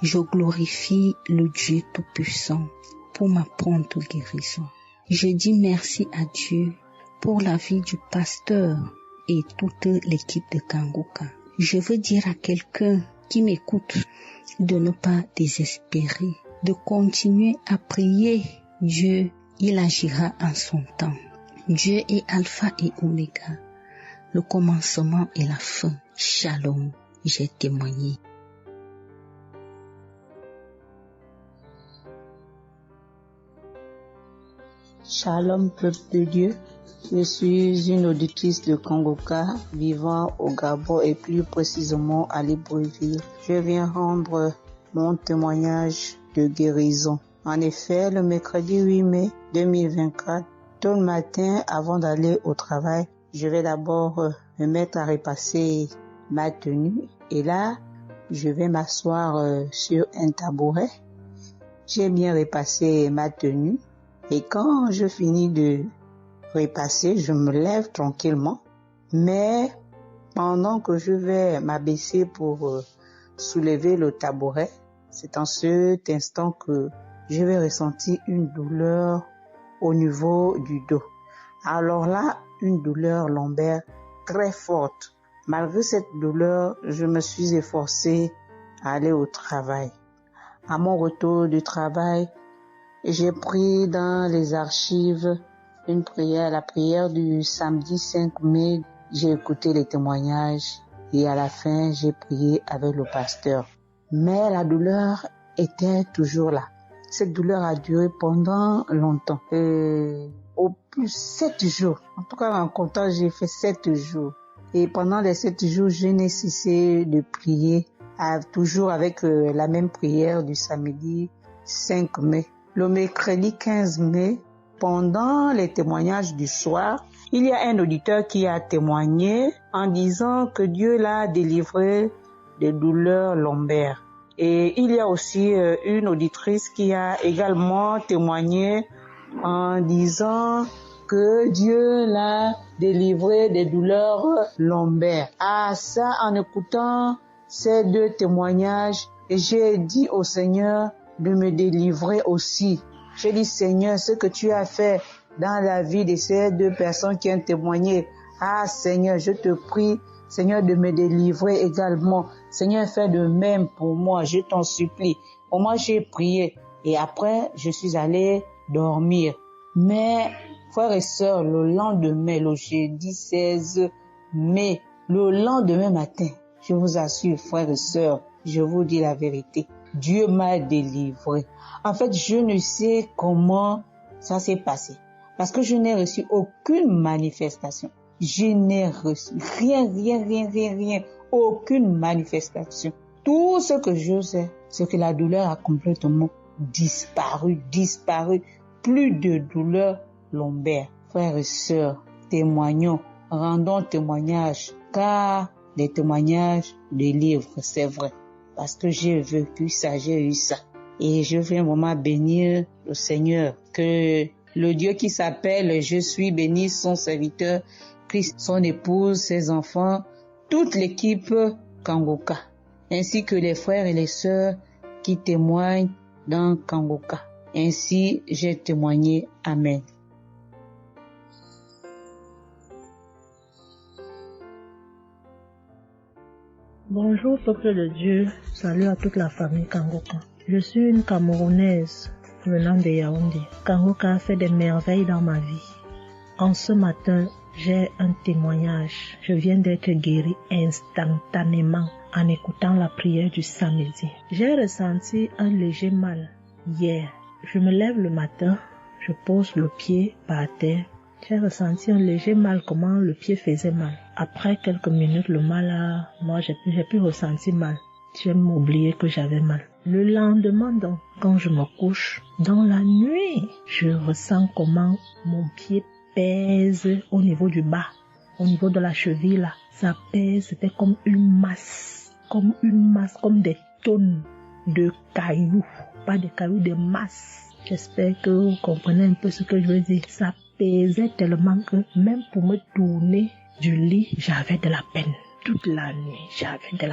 Je glorifie le Dieu Tout-Puissant pour ma prompte guérison. Je dis merci à Dieu pour la vie du pasteur et toute l'équipe de Kanguka. Je veux dire à quelqu'un qui m'écoute de ne pas désespérer, de continuer à prier. Dieu, il agira en son temps. Dieu est Alpha et Oméga, le commencement et la fin. Shalom, j'ai témoigné. Shalom, peuple de Dieu. Je suis une auditrice de Kanguka vivant au Gabon et plus précisément à Libreville. Je viens rendre mon témoignage de guérison. En effet, le mercredi 8 mai 2024, tôt le matin avant d'aller au travail, je vais d'abord me mettre à repasser ma tenue et là, je vais m'asseoir sur un tabouret. J'ai bien repassé ma tenue et quand je finis de repasser, je me lève tranquillement. Mais pendant que je vais m'abaisser pour soulever le tabouret, c'est en cet instant que je vais ressentir une douleur au niveau du dos. Alors là, une douleur lombaire très forte. Malgré cette douleur, je me suis efforcée à aller au travail. À mon retour du travail, j'ai pris dans les archives une prière, la prière du samedi 5 mai. J'ai écouté les témoignages et à la fin, j'ai prié avec le pasteur. Mais la douleur était toujours là. Cette douleur a duré pendant longtemps. Au plus 7 jours. En tout cas, en comptant, j'ai fait 7 jours. Et pendant les 7 jours, je n'ai cessé de prier, toujours avec la même prière du samedi 5 mai. Le mercredi 15 mai, pendant les témoignages du soir, il y a un auditeur qui a témoigné en disant que Dieu l'a délivré des douleurs lombaires. Et il y a aussi une auditrice qui a également témoigné en disant que Dieu l'a délivré des douleurs lombaires. Ah, ça, en écoutant ces 2 témoignages, j'ai dit au Seigneur de me délivrer aussi. J'ai dit, Seigneur, ce que tu as fait dans la vie de ces 2 personnes qui ont témoigné, ah Seigneur, je te prie, Seigneur, de me délivrer également. Seigneur, fais de même pour moi, je t'en supplie. Pour moi, j'ai prié et après, je suis allé dormir. Mais, frères et sœurs, le lendemain, le jeudi 16 mai, le lendemain matin, je vous assure, frères et sœurs, je vous dis la vérité, Dieu m'a délivré. En fait, je ne sais comment ça s'est passé. Parce que je n'ai reçu aucune manifestation. Je n'ai reçu rien, aucune manifestation. Tout ce que je sais, c'est que la douleur a complètement disparu. Plus de douleur lombaire. Frères et sœurs, témoignons, rendons témoignage, car les témoignages délivrent, c'est vrai. Parce que j'ai vécu ça, j'ai eu ça. Et je viens vraiment bénir le Seigneur, que le Dieu qui s'appelle Je suis béni, son serviteur, Christ, son épouse, ses enfants, toute l'équipe Kangoka, ainsi que les frères et les sœurs qui témoignent dans Kangoka. Ainsi, j'ai témoigné. Amen. Bonjour peuple de Dieu, salut à toute la famille Kangoka. Je suis une Camerounaise venant de Yaoundé. Kangoka a fait des merveilles dans ma vie. En ce matin, j'ai un témoignage. Je viens d'être guérie instantanément en écoutant la prière du samedi. J'ai ressenti un léger mal hier. Je me lève le matin, je pose le pied par terre. J'ai ressenti un léger mal, comment le pied faisait mal. Après quelques minutes, le mal moi j'ai plus ressenti mal. J'ai oublié que j'avais mal. Le lendemain donc, quand je me couche, dans la nuit, je ressens comment mon pied pèse au niveau du bas, au niveau de la cheville là. Ça pèse, c'était comme une masse, comme des tonnes de cailloux. Pas des cailloux, des masses. J'espère que vous comprenez un peu ce que je veux dire. Ça pesait tellement que même pour me tourner du lit, j'avais de la peine. Toute la nuit, j'avais de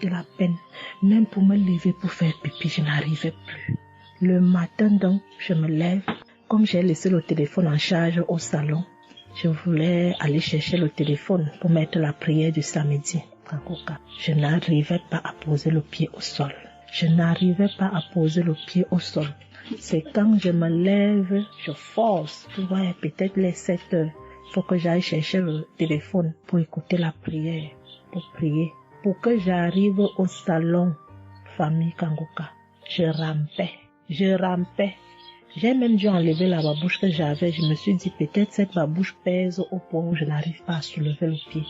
la peine. Même pour me lever pour faire pipi, je n'arrivais plus. Le matin donc, je me lève. Comme j'ai laissé le téléphone en charge au salon, je voulais aller chercher le téléphone pour mettre la prière du samedi. Je n'arrivais pas à poser le pied au sol. C'est quand je me lève, je force. Tu vois, peut-être les 7 heures. Il faut que j'aille chercher le téléphone pour écouter la prière, pour prier. Pour que j'arrive au salon, famille Kangoka, je rampais. J'ai même dû enlever la babouche que j'avais. Je me suis dit, peut-être cette babouche pèse au point où je n'arrive pas à soulever le pied.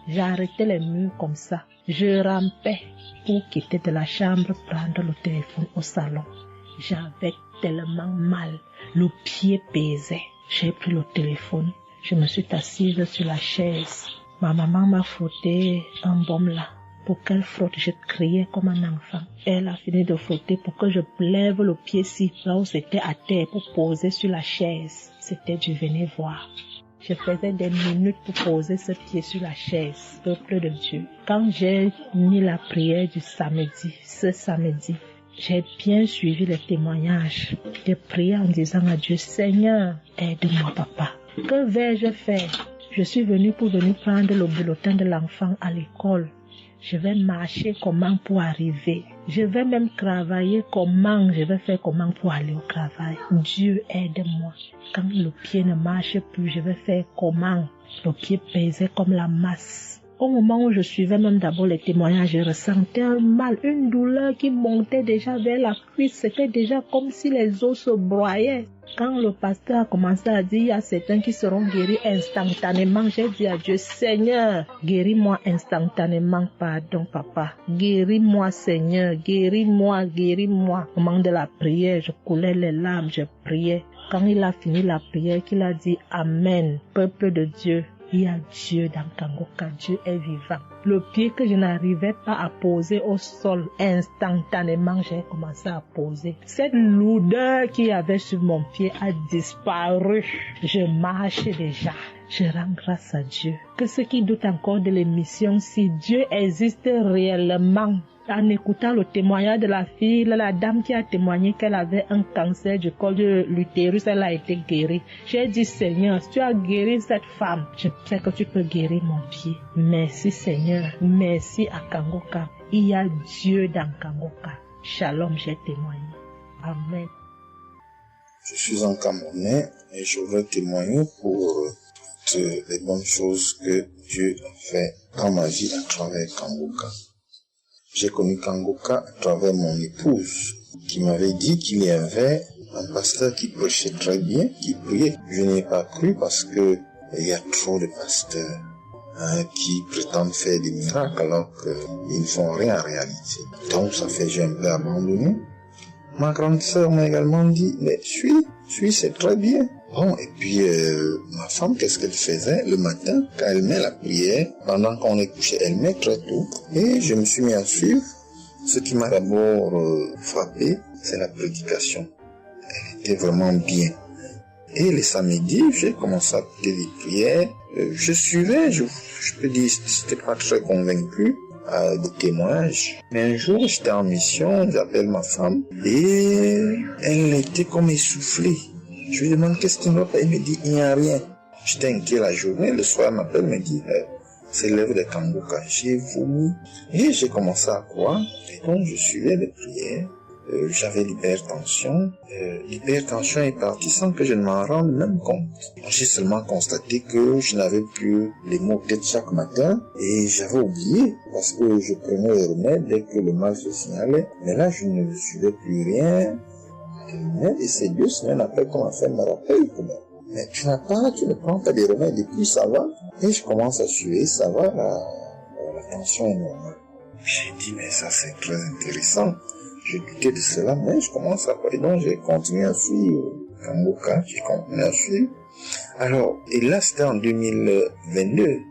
J'ai arrêté les murs comme ça. Je rampais pour quitter de la chambre, prendre le téléphone au salon. J'avais tellement mal. Le pied pesait. J'ai pris le téléphone. Je me suis assise sur la chaise. Ma maman m'a frotté un baume là. Pour qu'elle frotte, je criais comme un enfant. Elle a fini de frotter pour que je lève le pied-ci, là où c'était à terre, pour poser sur la chaise. C'était du venez voir. Je faisais des minutes pour poser ce pied sur la chaise, peuple de Dieu. Quand j'ai mis la prière du samedi, ce samedi, j'ai bien suivi les témoignages. J'ai prié en disant à Dieu, Seigneur, aide-moi papa. Que vais-je faire? Je suis venue pour venir prendre le bulletin de l'enfant à l'école. Je vais marcher comment pour arriver. Je vais même travailler comment. Je vais faire comment pour aller au travail. Dieu, aide-moi. Quand le pied ne marche plus, je vais faire comment? Le pied pesait comme la masse. Au moment où je suivais même d'abord les témoignages, je ressentais un mal, une douleur qui montait déjà vers la cuisse. C'était déjà comme si les os se broyaient. Quand le pasteur a commencé à dire, il y a certains qui seront guéris instantanément, j'ai dit à Dieu, Seigneur, guéris-moi instantanément, pardon papa. Guéris-moi Seigneur, guéris-moi, guéris-moi. Au moment de la prière, je coulais les larmes, je priais. Quand il a fini la prière, qu'il a dit Amen, peuple de Dieu. Il y a Dieu dans Kangoka, Dieu est vivant. Le pied que je n'arrivais pas à poser au sol, instantanément, j'ai commencé à poser. Cette lourdeur qu'il y avait sur mon pied a disparu. Je marche déjà. Je rends grâce à Dieu. Que ceux qui doutent encore de l'émission, si Dieu existe réellement, en écoutant le témoignage de la fille, la dame qui a témoigné qu'elle avait un cancer du col de l'utérus, elle a été guérie. J'ai dit, Seigneur, si tu as guéri cette femme, je sais que tu peux guérir mon pied. Merci Seigneur, merci à Kangoka. Il y a Dieu dans Kangoka. Shalom, j'ai témoigné. Amen. Je suis un Camerounais et je veux témoigner pour toutes les bonnes choses que Dieu a fait dans ma vie à travers Kangoka. J'ai connu Kangoka à travers mon épouse qui m'avait dit qu'il y avait un pasteur qui prêchait très bien, qui priait. Je n'ai pas cru parce que il y a trop de pasteurs qui prétendent faire des miracles alors qu'ils ne font rien en réalité. Donc ça fait j'ai un peu abandonné. Ma grande sœur m'a également dit, mais suis, c'est très bien. Bon, et puis ma femme, qu'est-ce qu'elle faisait le matin quand elle met la prière, pendant qu'on est couché, elle met très tôt. Et je me suis mis à suivre. Ce qui m'a d'abord frappé, c'est la prédication. Elle était vraiment bien. Et les samedis, j'ai commencé à écouter les prières. Je suivais, je peux dire, j'étais pas très convaincu de témoignages. Mais un jour, j'étais en mission, j'appelle ma femme, et elle était comme essoufflée. Je lui demande qu'est-ce qui ne va pas, elle me dit, il n'y a rien. J'étais inquiet la journée, le soir, elle m'appelle, me dit, c'est l'œuvre de Kangoka. J'ai vomi, et j'ai commencé à croire, et donc je suivais les prières. J'avais l'hypertension. L'hypertension est partie sans que je ne m'en rende même compte. J'ai seulement constaté que je n'avais plus les maux de tête chaque matin et j'avais oublié parce que je prenais les remèdes dès que le mal se signalait. Mais là, je ne suivais plus rien. Et c'est 2 semaines après qu'on m'a fait me rappelle que mais tu ne prends pas des remèdes et puis ça va. Et je commence à suivre, ça va, la tension est normale. J'ai dit, mais ça c'est très intéressant. Je doutais de cela, mais je commence à parler. Donc, j'ai continué à suivre Kangoka, j'ai continué à suivre. Alors, et là, c'était en 2022,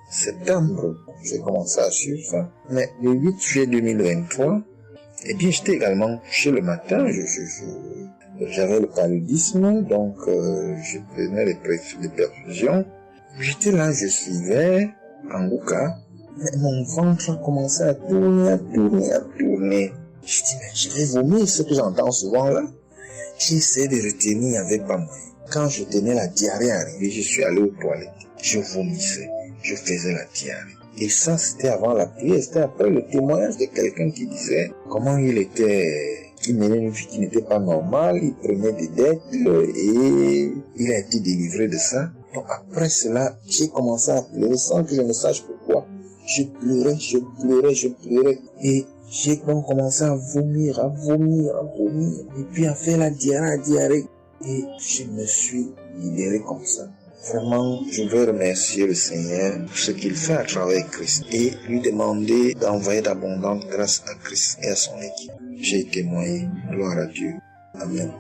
septembre, j'ai commencé à suivre ça. Mais le 8 juillet 2023, eh bien, j'étais également couché le matin, j'avais le paludisme, donc je prenais les perfusions. J'étais là, je suivais Kangoka, mais mon ventre a commencé à tourner. Je dis, mais je vais vomir, ce que j'entends souvent là. J'ai essayé de retenir, il n'y avait pas moyen. Quand je tenais la diarrhée arrivée, je suis allé aux toilettes. Je vomissais, je faisais la diarrhée. Et ça, c'était avant la prière, c'était après le témoignage de quelqu'un qui disait comment il menait une vie qui n'était pas normale, il prenait des dettes et il a été délivré de ça. Donc après cela, j'ai commencé à pleurer sans que je ne sache pourquoi. Je pleurais. Et j'ai donc commencé à vomir, et puis à faire la diarrhée. Et je me suis libéré comme ça. Vraiment, je veux remercier le Seigneur pour ce qu'il fait à travers Christ et lui demander d'envoyer d'abondantes grâces à Christ et à son équipe. J'ai témoigné, gloire à Dieu. Amen.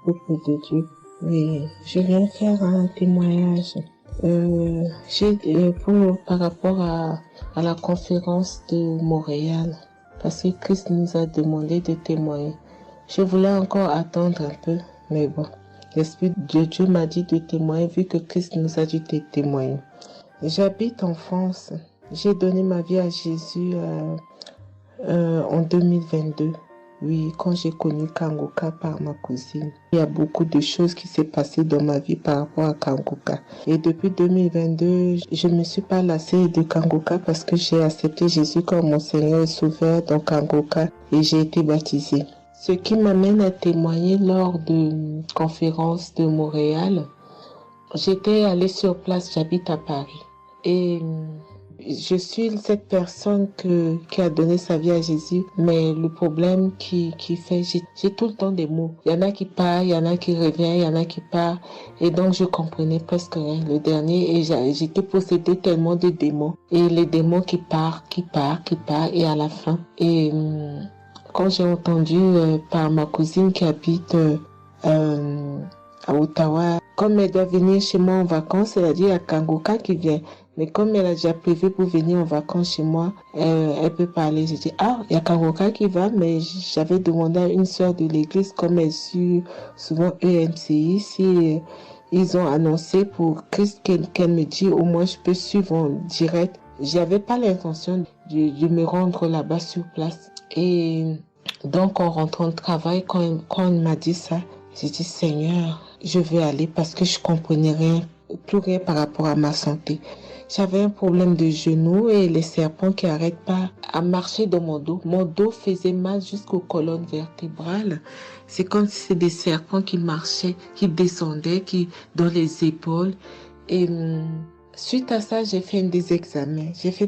Peuple de Dieu. Oui, je viens faire un témoignage. Par rapport à la conférence de Montréal, parce que Christ nous a demandé de témoigner. Je voulais encore attendre un peu, mais bon, l'Esprit de Dieu m'a dit de témoigner vu que Christ nous a dit de témoigner. J'habite en France. J'ai donné ma vie à Jésus en 2022. Oui, quand j'ai connu Kangoka par ma cousine. Il y a beaucoup de choses qui s'est passées dans ma vie par rapport à Kangoka. Et depuis 2022, je ne me suis pas lassée de Kangoka parce que j'ai accepté Jésus comme mon Seigneur et Sauveur dans Kangoka et j'ai été baptisée. Ce qui m'amène à témoigner lors de conférence de Montréal, j'étais allée sur place, j'habite à Paris. Et je suis cette personne qui a donné sa vie à Jésus, mais le problème qui fait, j'ai tout le temps des mots. Il y en a qui partent, il y en a qui reviennent, il y en a qui partent. Et donc, je comprenais presque rien. Le dernier, et j'étais possédée tellement de démons. Et les démons qui partent, et à la fin. Et quand j'ai entendu par ma cousine qui habite à Ottawa, comme elle doit venir chez moi en vacances, elle a dit à Kangoka qui vient. Mais comme elle a déjà prévu pour venir en vacances chez moi, elle peut parler. J'ai dit, il y a Kangoka qui va, mais j'avais demandé à une sœur de l'église, comme elle suit souvent EMCI, si ils ont annoncé pour Christ qu'elle me dit, au moins je peux suivre en direct. J'avais pas l'intention de me rendre là-bas sur place. Et donc, en rentrant au travail, quand on m'a dit ça, j'ai dit, Seigneur, je vais aller parce que je comprenais plus rien par rapport à ma santé. J'avais un problème de genou et les serpents qui n'arrêtent pas à marcher dans mon dos. Mon dos faisait mal jusqu'aux colonnes vertébrales. C'est comme si c'était des serpents qui marchaient, qui descendaient, dans les épaules. Et suite à ça, j'ai fait des examens. J'ai fait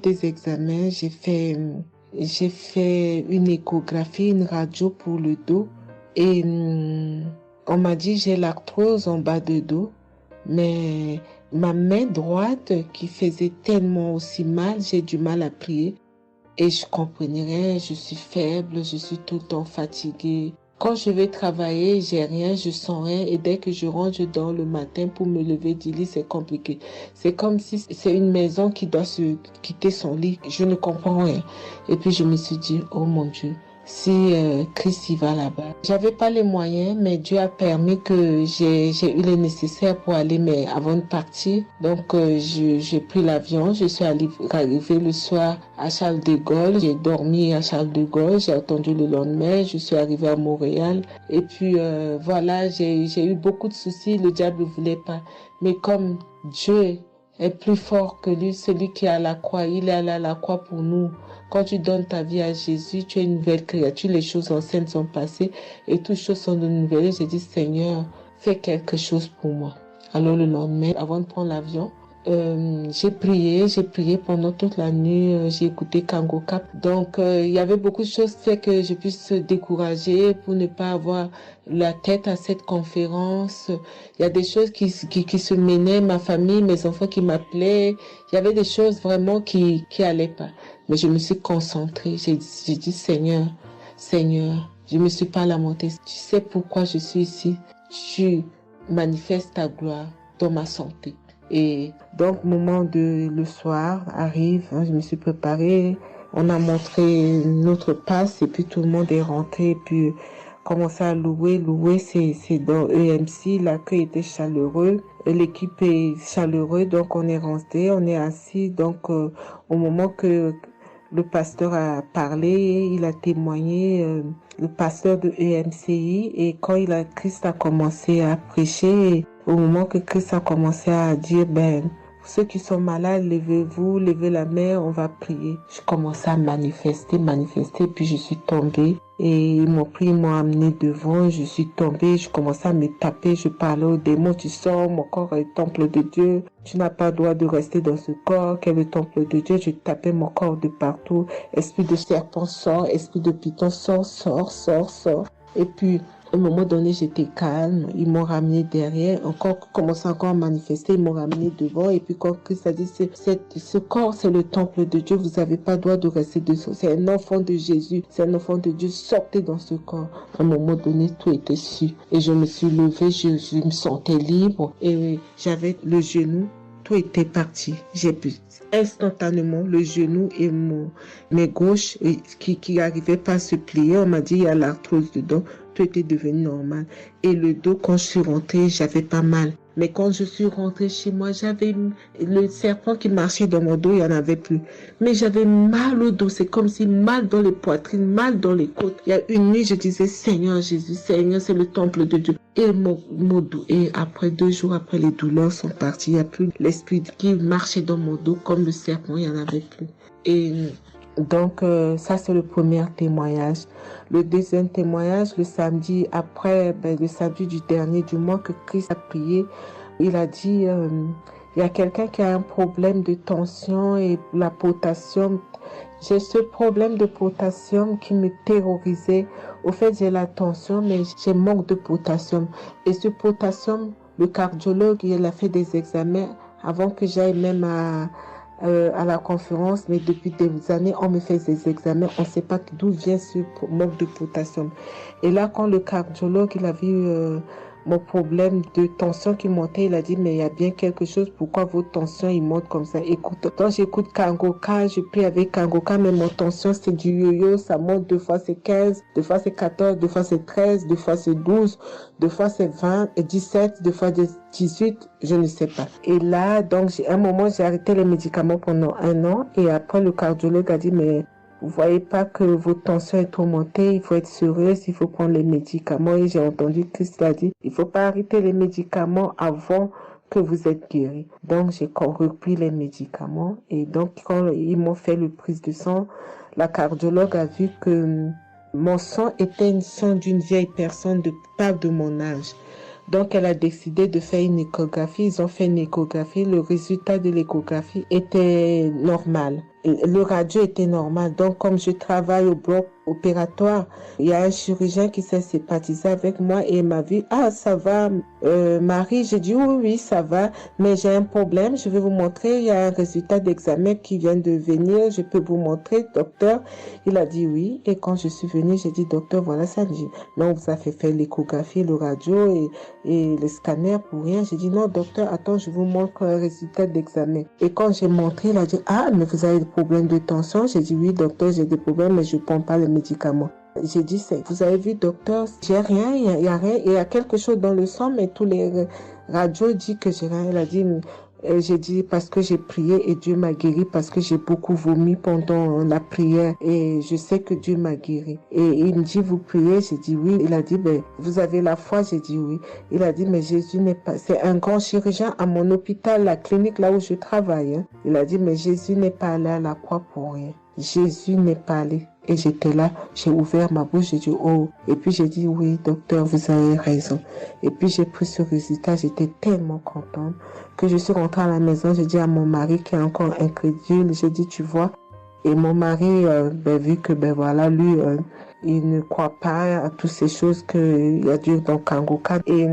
une échographie, une radio pour le dos. Et on m'a dit j'ai l'arthrose en bas de dos. Mais ma main droite qui faisait tellement aussi mal, j'ai du mal à plier. Et je comprenais rien, je suis faible, je suis tout le temps fatiguée. Quand je vais travailler, j'ai rien, je sens rien. Et dès que je rentre, je dors le matin pour me lever du lit, c'est compliqué. C'est comme si c'est une maison qui doit se quitter son lit. Je ne comprends rien. Et puis je me suis dit, oh mon Dieu, si Christ y va là-bas. J'avais pas les moyens, mais Dieu a permis que j'ai eu les nécessaires pour aller, mais avant de partir. Donc j'ai pris l'avion, je suis arrivée le soir à Charles de Gaulle. J'ai dormi à Charles de Gaulle, j'ai attendu le lendemain, je suis arrivée à Montréal. Et puis voilà, j'ai eu beaucoup de soucis, le diable ne voulait pas. Mais comme Dieu est plus fort que lui, celui qui est à la croix, il est allé à la croix pour nous. Quand tu donnes ta vie à Jésus, tu es une nouvelle créature, les choses anciennes sont passées et toutes choses sont de nouvelles. J'ai dit, Seigneur, fais quelque chose pour moi. Alors le lendemain, avant de prendre l'avion, j'ai prié pendant toute la nuit, j'ai écouté Kangoka. Donc il y avait beaucoup de choses qui fait que je puisse se décourager pour ne pas avoir la tête à cette conférence. Il y a des choses qui se menaient, ma famille, mes enfants qui m'appelaient. Il y avait des choses vraiment qui allaient pas. Mais je me suis concentrée. J'ai dit, Seigneur, je me suis pas lamentée. Tu sais pourquoi je suis ici. Tu manifestes ta gloire dans ma santé. Et donc, le soir arrive, je me suis préparée. On a montré notre passe et puis tout le monde est rentré. Et puis, commencé à louer. Louer, c'est dans EMC. L'accueil était chaleureux. L'équipe est chaleureuse. Donc, on est rentré, on est assis. Donc, au moment que le pasteur a parlé, il a témoigné, le pasteur de EMCI, et quand Christ a commencé à prêcher, au moment que Christ a commencé à dire, ceux qui sont malades, levez-vous, levez la main, on va prier. Je commençais à manifester, puis je suis tombée. Et ils m'ont pris, ils m'ont amené devant, je suis tombée, je commençais à me taper, je parlais aux démons, tu sors, mon corps est le temple de Dieu, tu n'as pas le droit de rester dans ce corps, quel est le temple de Dieu, je tapais mon corps de partout, esprit de serpent sort, esprit de python sort. Et puis, à un moment donné, j'étais calme. Ils m'ont ramené derrière. Commencé encore à manifester. Ils m'ont ramené devant. Et puis, quand Christ a dit, ce corps, c'est le temple de Dieu. Vous n'avez pas le droit de rester dessous. C'est un enfant de Jésus. C'est un enfant de Dieu. Sortez dans ce corps. À un moment donné, tout était su. Et je me suis levée. Je me sentais libre. Et j'avais le genou. Tout était parti. J'ai pu instantanément le genou et mes gauches qui n'arrivaient pas à se plier. On m'a dit, il y a l'arthrose dedans. Tout était devenu normal. Et le dos, quand je suis rentrée, j'avais pas mal. Mais quand je suis rentrée chez moi, j'avais le serpent qui marchait dans mon dos, il n'y en avait plus. Mais j'avais mal au dos, c'est comme si mal dans les poitrines, mal dans les côtes. Il y a une nuit, je disais, Seigneur Jésus, Seigneur, c'est le temple de Dieu. Et et après 2 jours après, les douleurs sont parties. Il n'y a plus l'esprit qui marchait dans mon dos comme le serpent, il n'y en avait plus. Et donc, ça, c'est le premier témoignage. Le deuxième témoignage, le samedi après, le samedi du dernier du mois que Christ a prié, il a dit, il y a quelqu'un qui a un problème de tension et la potassium. J'ai ce problème de potassium qui me terrorisait. Au fait, j'ai la tension, mais j'ai manque de potassium. Et ce potassium, le cardiologue, il a fait des examens avant que j'aille même à la conférence, mais depuis des années, on me fait des examens, on ne sait pas d'où vient ce manque de potassium. Et là, quand le cardiologue, il a vu mon problème de tension qui montait, il a dit, mais il y a bien quelque chose, pourquoi vos tensions, ils montent comme ça? Écoute, quand j'écoute Kangoka, je prie avec Kangoka, mais mon tension, c'est du yo-yo, ça monte, 2 fois c'est 15, 2 fois c'est 14, 2 fois c'est 13, 2 fois c'est 12, 2 fois c'est 20, et 17, 2 fois 18, je ne sais pas. Et là, donc, à un moment, j'ai arrêté les médicaments pendant 1 an, et après, le cardiologue a dit, mais vous voyez pas que votre tension est trop montée, il faut être sérieuse, il faut prendre les médicaments. Et j'ai entendu Christ l'a dit, il faut pas arrêter les médicaments avant que vous êtes guéri. Donc, j'ai repris les médicaments. Et donc, quand ils m'ont fait le prise de sang, la cardiologue a vu que mon sang était une sang d'une vieille personne, pas de mon âge. Donc, elle a décidé de faire une échographie. Ils ont fait une échographie. Le résultat de l'échographie était normal. Le radio était normal. Donc, comme je travaille au bloc opératoire, il y a un chirurgien qui s'est sympathisé avec moi et il m'a dit, ah, ça va, Marie? J'ai dit, oui, ça va, mais j'ai un problème. Je vais vous montrer. Il y a un résultat d'examen qui vient de venir. Je peux vous montrer, docteur? Il a dit oui. Et quand je suis venue, j'ai dit, docteur, voilà ça. J'ai dit, non, vous avez fait l'échographie, le radio et le scanner pour rien. J'ai dit, non, docteur, attends, je vous montre un résultat d'examen. Et quand j'ai montré, il a dit, ah, mais vous avez des problèmes de tension? J'ai dit, oui, docteur, j'ai des problèmes, mais je ne prends pas les médicaments. J'ai dit, vous avez vu, docteur, j'ai rien, il y a rien, il y a quelque chose dans le sang, mais tous les radios disent que j'ai rien. Elle a dit, j'ai dit, parce que j'ai prié et Dieu m'a guéri, parce que j'ai beaucoup vomi pendant la prière et je sais que Dieu m'a guéri. Et il me dit, vous priez? J'ai dit oui. Il a dit, vous avez la foi? J'ai dit oui. Il a dit, mais Jésus n'est pas, c'est un grand chirurgien à mon hôpital, la clinique là où je travaille. Hein. Il a dit, mais Jésus n'est pas allé à la croix pour rien. Jésus n'est pas allé. Et j'étais là, j'ai ouvert ma bouche, j'ai dit oh. Et puis j'ai dit oui, docteur, vous avez raison. Et puis j'ai pris ce résultat, j'étais tellement contente que je suis rentrée à la maison, j'ai dit à mon mari qui est encore incrédule, j'ai dit tu vois. Et mon mari, vu que voilà, lui, il ne croit pas à toutes ces choses qu'il y a Dieu dans Kangoka. Et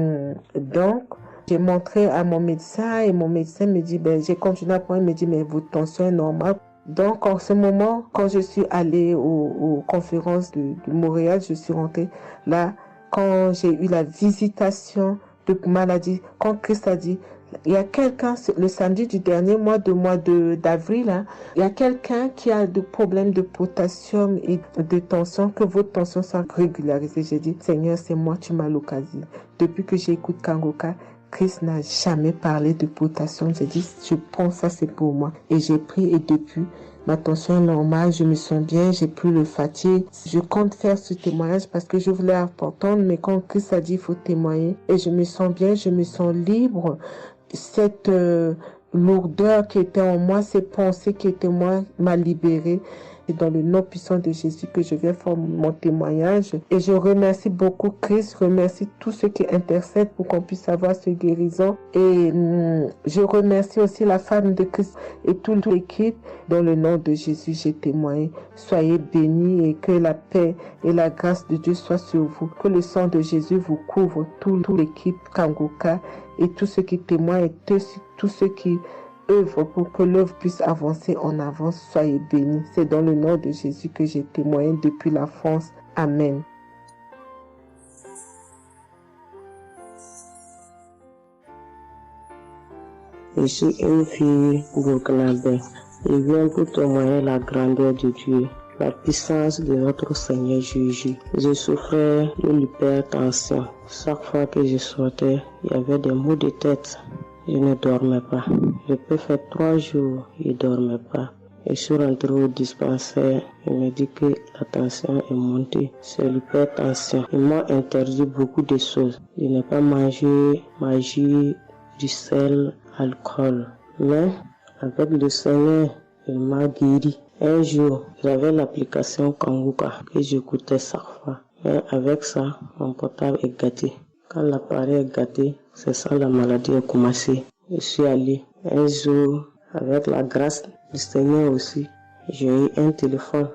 donc, j'ai montré à mon médecin et mon médecin me dit, j'ai continué à prendre, il me dit, mais votre tension est normale. Donc, en ce moment, quand je suis allée aux conférences de Montréal, je suis rentrée là, quand j'ai eu la visitation de maladie, quand Christ a dit, il y a quelqu'un, le samedi du dernier mois d'avril, hein, il y a quelqu'un qui a des problèmes de potassium et de tension, que votre tension soit régularisée. J'ai dit, Seigneur, c'est moi, tu m'as l'occasion. Depuis que j'écoute Kangoka, Christ n'a jamais parlé de potassium. J'ai dit, je prends ça, c'est pour moi. Et j'ai pris et depuis, ma tension est normale, je me sens bien, j'ai plus le fatigue. Je compte faire ce témoignage parce que je voulais entendre, mais quand Christ a dit, il faut témoigner. Et je me sens bien, je me sens libre. Cette lourdeur qui était en moi, ces pensées qui étaient en moi, m'a libérée. C'est dans le nom puissant de Jésus que je viens faire mon témoignage. Et je remercie beaucoup Christ, je remercie tous ceux qui intercèdent pour qu'on puisse avoir ce guérison. Et je remercie aussi la femme de Christ et toute l'équipe. Dans le nom de Jésus, j'ai témoigné. Soyez bénis et que la paix et la grâce de Dieu soient sur vous. Que le sang de Jésus vous couvre, toute l'équipe Kangoka et tous ceux qui témoignent et tous ceux qui œuvre pour que l'œuvre puisse avancer en avant. Soyez bénis. C'est dans le nom de Jésus que j'ai témoigné depuis la France. Amen. Je suis une fille burkinabé. Je viens pour témoigner la grandeur de Dieu. la puissance de notre Seigneur Jésus. Je souffrais de l'hypertension. Chaque fois que je sortais, il y avait des maux de tête. Je ne dormais pas. Je peux faire 3 jours, je ne dormais pas. Je suis rentré au dispensaire, il m'a dit que la tension est montée, c'est l'hypertension. Ils m'ont interdit beaucoup de choses. Je n'ai pas mangé, du sel, alcool. Mais avec le Seigneur, il m'a guéri. Un jour, j'avais l'application Kanguka que j'écoutais chaque fois. Mais avec ça, mon portable est gâté. Quand l'appareil est gâté, c'est ça la maladie a commencé. Je suis allé un jour, avec la grâce du Seigneur aussi, j'ai eu un téléphone.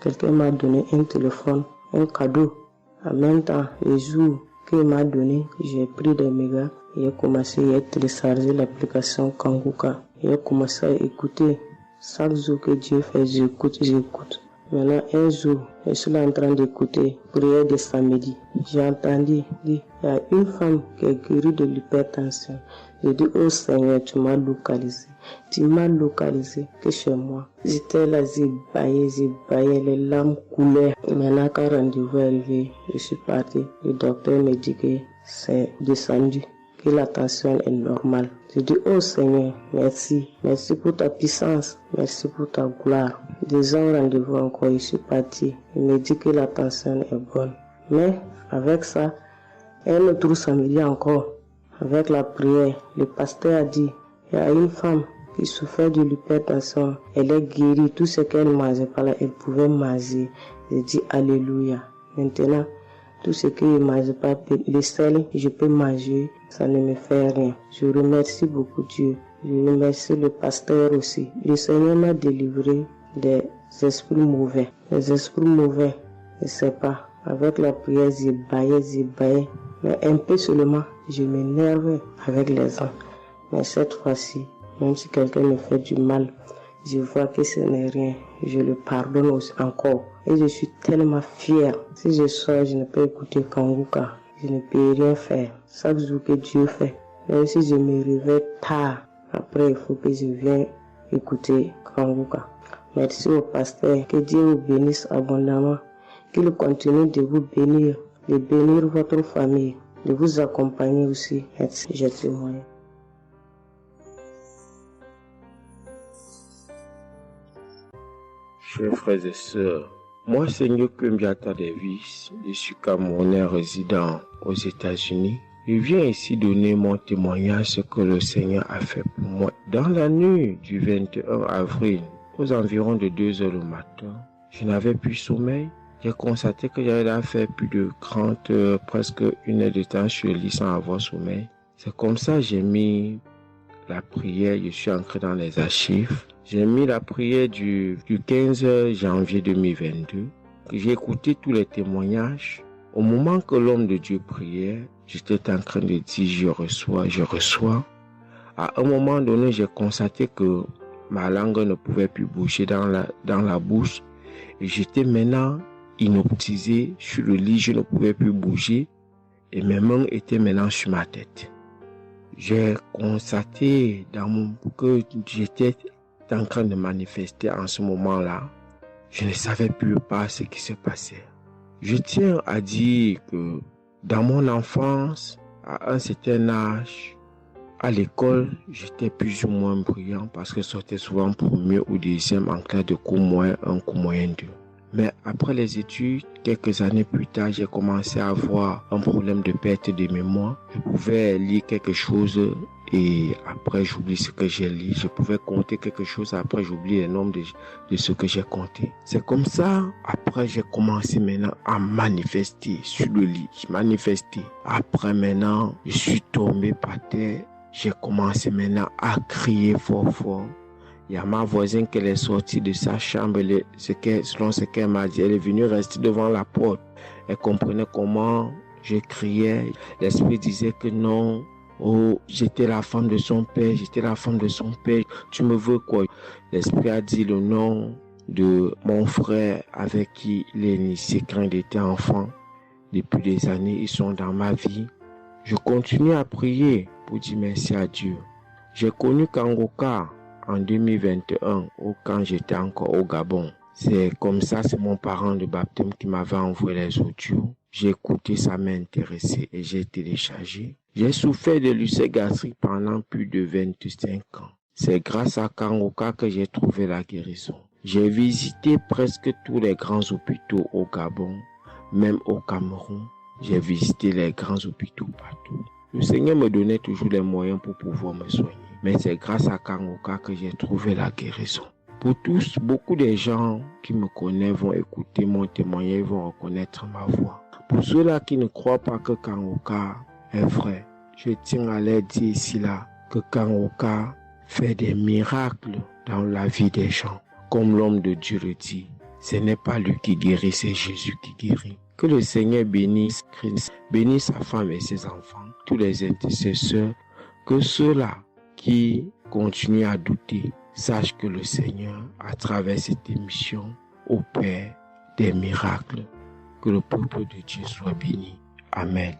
Quelqu'un m'a donné un téléphone, un cadeau. En même temps, le jour qu'il m'a donné, j'ai pris des mégas et j'ai commencé à télécharger l'application Kanguka. J'ai commencé à écouter. Chaque jour que Dieu fait, j'écoute. Maintenant, un jour, je suis là en train d'écouter prière de samedi. J'ai entendu dire, il y a une femme qui est guérie de l'hypertension. J'ai dit, oh Seigneur, tu m'as localisé. Tu m'as localisé que chez moi. J'étais là, j'ai baillé, les larmes coulaient. Maintenant, quand le rendez-vous est arrivé, je suis parti. Le docteur me dit que c'est descendu, que la tension est normale. Je dis, oh Seigneur, merci. Merci pour ta puissance. Merci pour ta gloire. Déjà au rendez-vous encore, je suis parti. Il me dit que la tension est bonne. Mais avec ça, un autre samedi encore, avec la prière, le pasteur a dit, il y a une femme qui souffrait de l'hypertension. Elle est guérie. Tout ce qu'elle ne mangeait pas là, elle pouvait manger. J'ai dit, alléluia. Maintenant, tout ce que je ne mange pas, le sel, je peux manger, ça ne me fait rien. Je remercie beaucoup Dieu. Je remercie le pasteur aussi. Le Seigneur m'a délivré des esprits mauvais. Les esprits mauvais, je ne sais pas. Avec la prière, j'ai baillé. Mais un peu seulement, je m'énerve avec les gens. Mais cette fois-ci, même si quelqu'un me fait du mal, je vois que ce n'est rien. Je le pardonne aussi encore. Et je suis tellement fière. Si je sors, je ne peux écouter Kanguka. Je ne peux rien faire. Chaque jour que Dieu fait. Même si je me réveille tard, après il faut que je vienne écouter Kanguka. Merci au pasteur. Que Dieu vous bénisse abondamment. Qu'il continue de vous bénir, de bénir votre famille, de vous accompagner aussi. Merci, je témoigne. Chers frères et sœurs, moi, Seigneur Kumbiata Davis, je suis Camerounais résident aux États-Unis. Je viens ici donner mon témoignage ce que le Seigneur a fait pour moi. Dans la nuit du 21 avril, aux environs de 2 heures du matin, je n'avais plus sommeil. J'ai constaté que j'avais fait plus de 30 heures, presque 1 heure de temps sur le lit sans avoir sommeil. C'est comme ça que j'ai mis la prière, je suis entré dans les archives. J'ai mis la prière du 15 janvier 2022. J'ai écouté tous les témoignages. Au moment que l'homme de Dieu priait, j'étais en train de dire je reçois. À un moment donné, j'ai constaté que ma langue ne pouvait plus bouger dans la bouche. Et j'étais maintenant inoptisé sur le lit, je ne pouvais plus bouger. Et mes mains étaient maintenant sur ma tête. J'ai constaté que j'étais en train de manifester en ce moment-là. Je ne savais plus pas ce qui se passait. Je tiens à dire que dans mon enfance, à un certain âge, à l'école, j'étais plus ou moins brillant parce que je sortais souvent premier ou deuxième en classe de cours moyen 1, cours moyen 2. Mais après les études, quelques années plus tard, j'ai commencé à avoir un problème de perte de mémoire. Je pouvais lire quelque chose et après j'oublie ce que j'ai lu. Je pouvais compter quelque chose, après j'oublie le nombre de ce que j'ai compté. C'est comme ça, après j'ai commencé maintenant à manifester sur le lit. Je manifestais. Après maintenant, je suis tombé par terre. J'ai commencé maintenant à crier fort. Il y a ma voisine qui est sortie de sa chambre, selon ce qu'elle m'a dit, elle est venue rester devant la porte. Elle comprenait comment je criais. L'esprit disait que non, oh, j'étais la femme de son père, tu me veux quoi? L'esprit a dit le nom de mon frère avec qui il est initié quand il était enfant. Depuis des années, ils sont dans ma vie. Je continue à prier pour dire merci à Dieu. J'ai connu Kanguka en 2021, quand j'étais encore au Gabon. C'est comme ça, c'est mon parent de baptême qui m'avait envoyé les audios. J'ai écouté, ça m'a intéressé et j'ai téléchargé. J'ai souffert de l'ulcère gastrique pendant plus de 25 ans. C'est grâce à Kangoka que j'ai trouvé la guérison. J'ai visité presque tous les grands hôpitaux au Gabon, même au Cameroun. J'ai visité les grands hôpitaux partout. Le Seigneur me donnait toujours les moyens pour pouvoir me soigner. Mais c'est grâce à Kangoka que j'ai trouvé la guérison. Pour tous, beaucoup de gens qui me connaissent vont écouter mon témoignage, vont reconnaître ma voix. Pour ceux-là qui ne croient pas que Kangoka est vrai, je tiens à leur dire ici là que Kangoka fait des miracles dans la vie des gens. Comme l'homme de Dieu le dit, ce n'est pas lui qui guérit, c'est Jésus qui guérit. Que le Seigneur bénisse Christ, bénisse sa femme et ses enfants, tous les intercesseurs, que ceux-là qui continuent à douter sachent que le Seigneur, à travers cette émission, opère des miracles. Que le peuple de Dieu soit béni. Amen.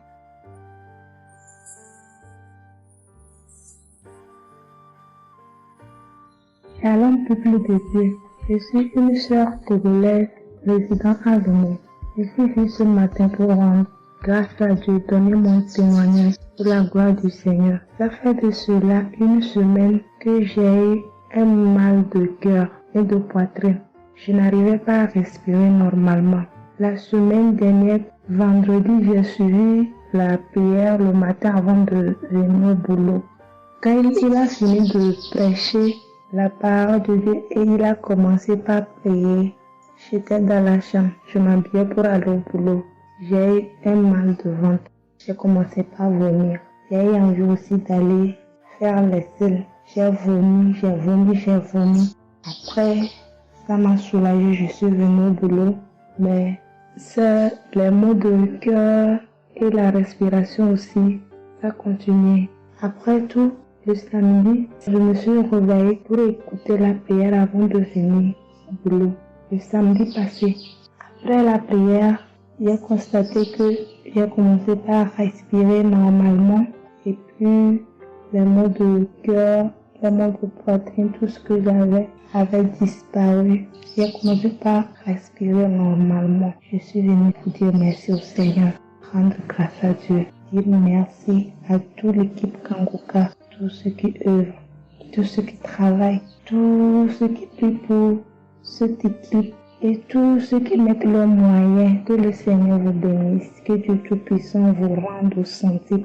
Shalom, peuple de Dieu. Je suis une sœur togolaise résidant à Lomé. Je suis venue ce matin pour rendre grâce à Dieu, donner mon témoignage pour la gloire du Seigneur. Ça fait de cela une semaine que j'ai eu un mal de cœur et de poitrine. Je n'arrivais pas à respirer normalement. La semaine dernière, vendredi, j'ai suivi la prière le matin avant de venir au boulot. Quand il a fini de prêcher la parole de Dieu et il a commencé par prier, j'étais dans la chambre, je m'habillais pour aller au boulot. J'ai eu un mal de ventre. J'ai commencé par vomir. J'ai eu envie aussi d'aller faire les selles. J'ai vomi. Après, ça m'a soulagé, je suis venue au boulot. Mais c'est les maux de cœur et la respiration aussi, ça continue. Après tout, le samedi, je me suis réveillée pour écouter la prière avant de venir au boulot. Le samedi passé, après la prière, j'ai constaté que j'ai commencé par respirer normalement et puis les maux de cœur, les maux de poitrine, tout ce que j'avais avait disparu. J'ai commencé par respirer normalement. Je suis venue pour dire merci au Seigneur, rendre grâce à Dieu, dire merci à toute l'équipe Kangoka, tous ceux qui œuvrent, tous ceux qui travaillent, tous ceux qui prient pour cette équipe et tous ceux qui mettent leurs moyens. Que le Seigneur vous bénisse, que Dieu Tout-Puissant vous rende au sentier,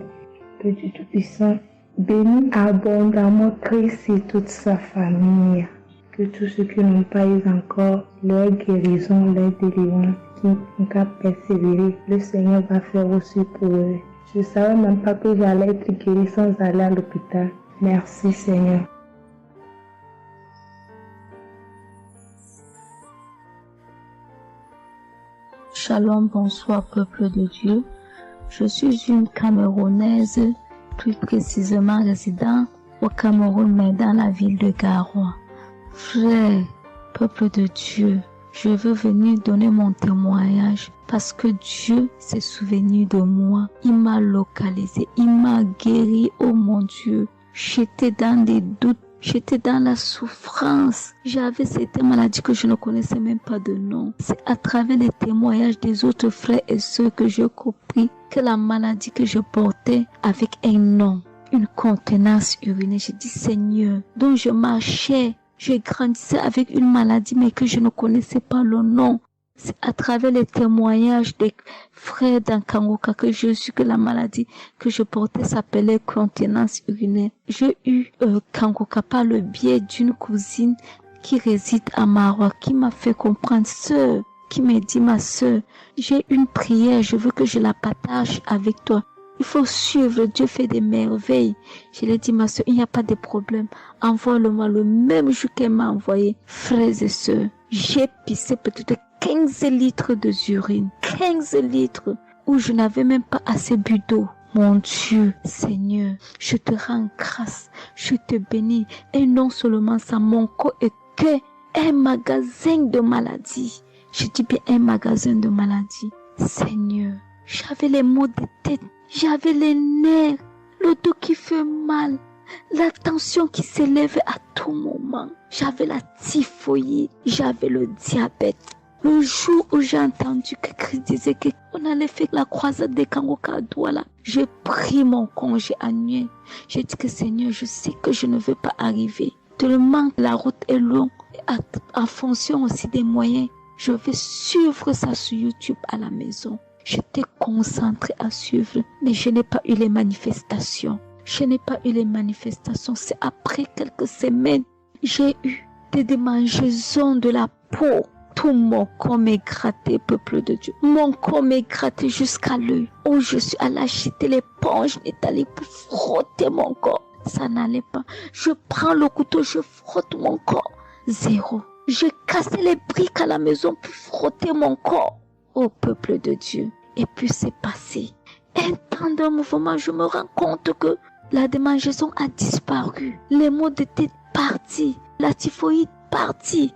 que Dieu Tout-Puissant bénisse abondamment Christ et toute sa famille. Que tous ceux qui n'ont pas eu encore leur guérison, leur délivrance, qui n'ont qu'à persévérer, le Seigneur va faire aussi pour eux. Je ne savais même pas que j'allais être guéri sans aller à l'hôpital. Merci Seigneur. Shalom, bonsoir peuple de Dieu. Je suis une Camerounaise, plus précisément résident au Cameroun, mais dans la ville de Garoua. Frère, peuple de Dieu, je veux venir donner mon témoignage parce que Dieu s'est souvenu de moi. Il m'a localisé, il m'a guéri, oh mon Dieu. J'étais dans des doutes, j'étais dans la souffrance. J'avais cette maladie que je ne connaissais même pas de nom. C'est à travers les témoignages des autres frères et sœurs que j'ai compris que la maladie que je portais avec un nom, une contenance urinaire. J'ai dit Seigneur, dont je marchais. Je grandissais avec une maladie mais que je ne connaissais pas le nom. C'est à travers les témoignages des frères dans Kangoka que je suis que la maladie que je portais s'appelait continence urinaire. J'ai eu Kangoka par le biais d'une cousine qui réside à Marois, qui m'a fait comprendre, sœur, qui m'a dit ma sœur, j'ai une prière, je veux que je la partage avec toi. Il faut suivre, Dieu fait des merveilles. Je lui ai dit, ma soeur, il n'y a pas de problème. Envoie-le-moi le même jour qu'elle m'a envoyé. Frères et sœurs, j'ai pissé peut-être 15 litres d'urine. 15 litres où je n'avais même pas assez bu d'eau. Mon Dieu, Seigneur, je te rends grâce. Je te bénis. Et non seulement ça, mon corps est que un magasin de maladies. Je dis bien un magasin de maladies. Seigneur, j'avais les maux de tête. J'avais les nerfs, le dos qui fait mal, la tension qui s'élève à tout moment. J'avais la typhoïde, j'avais le diabète. Le jour où j'ai entendu que Christ disait qu'on allait faire la croisade des Kangoka à Douala, j'ai pris mon congé annuel. J'ai dit que Seigneur, je sais que je ne veux pas arriver. Tellement la route est longue. En fonction aussi des moyens, je vais suivre ça sur YouTube à la maison. J'étais concentrée à suivre, mais je n'ai pas eu les manifestations. C'est après quelques semaines, j'ai eu des démangeaisons de la peau. Tout mon corps m'est gratté, peuple de Dieu. Mon corps m'est gratté jusqu'à l'œil. Où je suis allée acheter l'éponge, allée pour frotter mon corps. Ça n'allait pas. Je prends le couteau, je frotte mon corps. Zéro. J'ai cassé les briques à la maison pour frotter mon corps. Au peuple de Dieu. Et puis c'est passé. Un temps de mouvement, je me rends compte que la démangeaison a disparu. Les maux de tête partis. La typhoïde partie.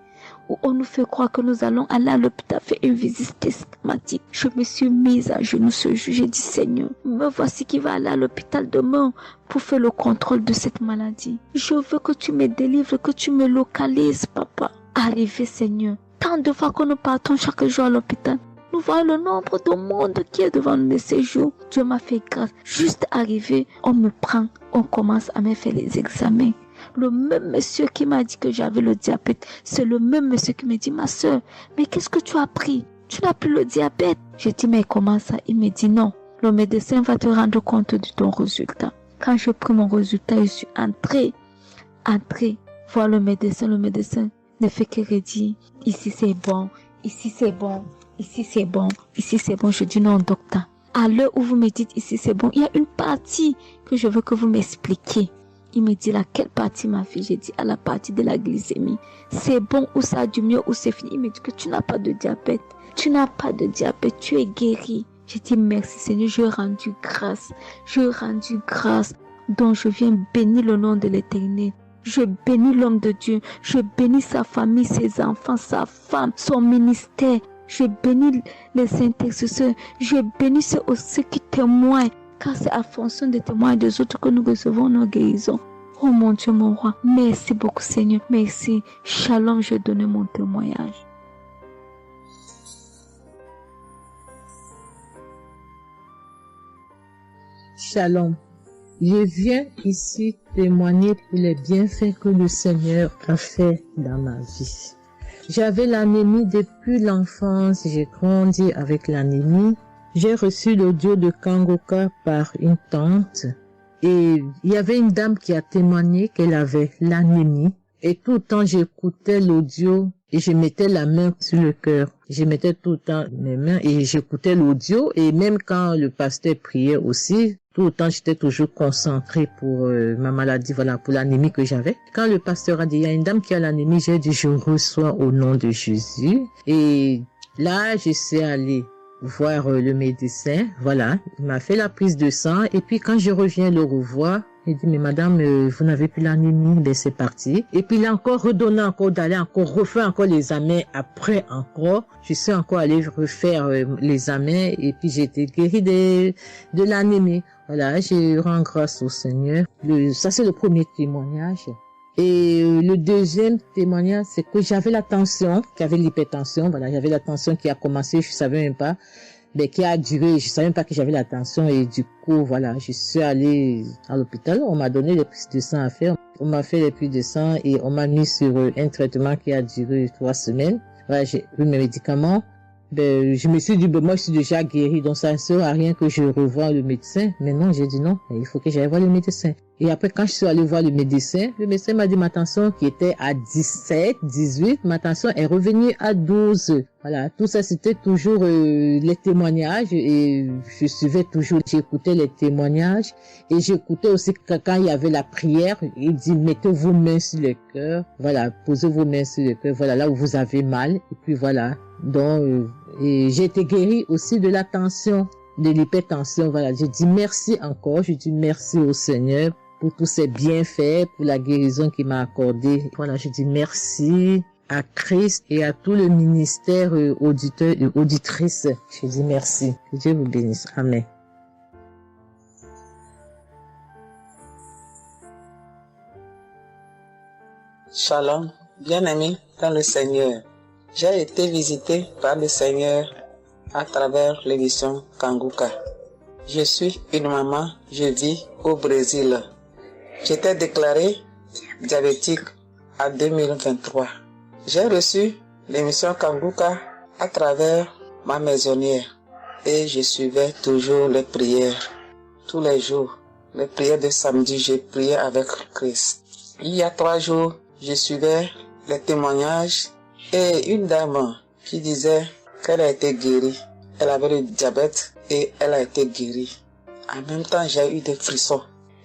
Où on nous fait croire que nous allons aller à l'hôpital faire une visite systématique. Je me suis mise à genoux ce jour. J'ai dit, Seigneur, me voici qui va aller à l'hôpital demain pour faire le contrôle de cette maladie. Je veux que tu me délivres, que tu me localises, papa. Arrivé, Seigneur. Tant de fois que nous partons chaque jour à l'hôpital, nous voyons le nombre de monde qui est devant nous de ces jours. Dieu m'a fait grâce. Juste arrivé, on me prend, on commence à me faire les examens. Le même monsieur qui m'a dit que j'avais le diabète, c'est le même monsieur qui me dit, ma soeur, mais qu'est-ce que tu as pris? Tu n'as plus le diabète. J'ai dit, mais comment ça? Il me dit, non, le médecin va te rendre compte de ton résultat. Quand j'ai pris mon résultat, je suis entrée, voir le médecin ne fait que redire, ici c'est bon, ici c'est bon, ici c'est bon, ici c'est bon. Je dis, non, docteur, à l'heure où vous me dites ici c'est bon, il y a une partie que je veux que vous m'expliquiez. Il me dit, laquelle partie, ma fille? J'ai dit, à la partie de la glycémie. C'est bon ou ça a du mieux ou c'est fini? Il me dit que tu n'as pas de diabète. Tu n'as pas de diabète, tu es guéri. J'ai dit, merci Seigneur, je rendu grâce. Donc je viens bénir le nom de l'Éternel. Je bénis l'homme de Dieu. Je bénis sa famille, ses enfants, sa femme, son ministère. Je bénis les intercesseurs. Je bénis ceux qui témoignent. Car c'est à fonction des témoins des autres que nous recevons nos guérisons. Oh mon Dieu, mon roi, merci beaucoup Seigneur, merci. Shalom, je donne mon témoignage. Shalom, je viens ici témoigner pour les bienfaits que le Seigneur a fait dans ma vie. J'avais l'anémie depuis l'enfance, j'ai grandi avec l'anémie. J'ai reçu l'audio de Kangoka par une tante et il y avait une dame qui a témoigné qu'elle avait l'anémie et tout le temps j'écoutais l'audio et je mettais la main sur le cœur. Je mettais tout le temps mes mains et j'écoutais l'audio et même quand le pasteur priait aussi, tout le temps j'étais toujours concentrée pour ma maladie, voilà, pour l'anémie que j'avais. Quand le pasteur a dit, il y a une dame qui a l'anémie, j'ai dit, je reçois au nom de Jésus. Et là, je suis allée voir le médecin, voilà, il m'a fait la prise de sang et puis quand je reviens le revoir, il dit mais madame vous n'avez plus l'anémie, ben c'est parti. Et puis il a encore redonné encore d'aller encore refaire encore l'examen après encore, je suis encore allée refaire l'examen et puis j'ai été guérie de l'anémie. Voilà, je rends grâce au Seigneur. Ça c'est le premier témoignage. Et le deuxième témoignage, c'est que j'avais la tension, j'avais l'hypertension, voilà, j'avais la tension qui a commencé, je savais même pas, mais qui a duré, je savais même pas que j'avais la tension et du coup, voilà, je suis allée à l'hôpital, on m'a donné les prises de sang à faire, on m'a fait les prises de sang et on m'a mis sur un traitement qui a duré 3 semaines. Voilà, j'ai eu mes médicaments. Ben, je me suis dit, ben, moi, je suis déjà guérie, donc ça ne sert à rien que je revoie le médecin. Mais non, j'ai dit non, il faut que j'aille voir le médecin. Et après, quand je suis allée voir le médecin m'a dit ma tension qui était à 17, 18, ma tension est revenue à 12. Voilà, tout ça, c'était toujours les témoignages et je suivais toujours, j'écoutais les témoignages et j'écoutais aussi quand il y avait la prière, il dit, mettez vos mains sur le cœur, voilà, posez vos mains sur le cœur, voilà, là où vous avez mal, et puis voilà. Donc, et j'ai été guérie aussi de la tension, de l'hypertension, voilà. Je dis merci encore, je dis merci au Seigneur pour tous ses bienfaits, pour la guérison qu'il m'a accordée. Voilà, je dis merci à Christ et à tout le ministère auditeur et auditrice. Je dis merci. Que Dieu vous bénisse. Amen. Shalom, bien-aimé dans le Seigneur. J'ai été visité par le Seigneur à travers l'émission Kanguka. Je suis une maman, je vis au Brésil. J'étais déclarée diabétique en 2023. J'ai reçu l'émission Kanguka à travers ma maisonnière et je suivais toujours les prières. Tous les jours, les prières de samedi, j'ai prié avec Christ. Il y a 3 jours, je suivais les témoignages et une dame qui disait qu'elle a été guérie. Elle avait le diabète et elle a été guérie. En même temps, j'ai eu des frissons.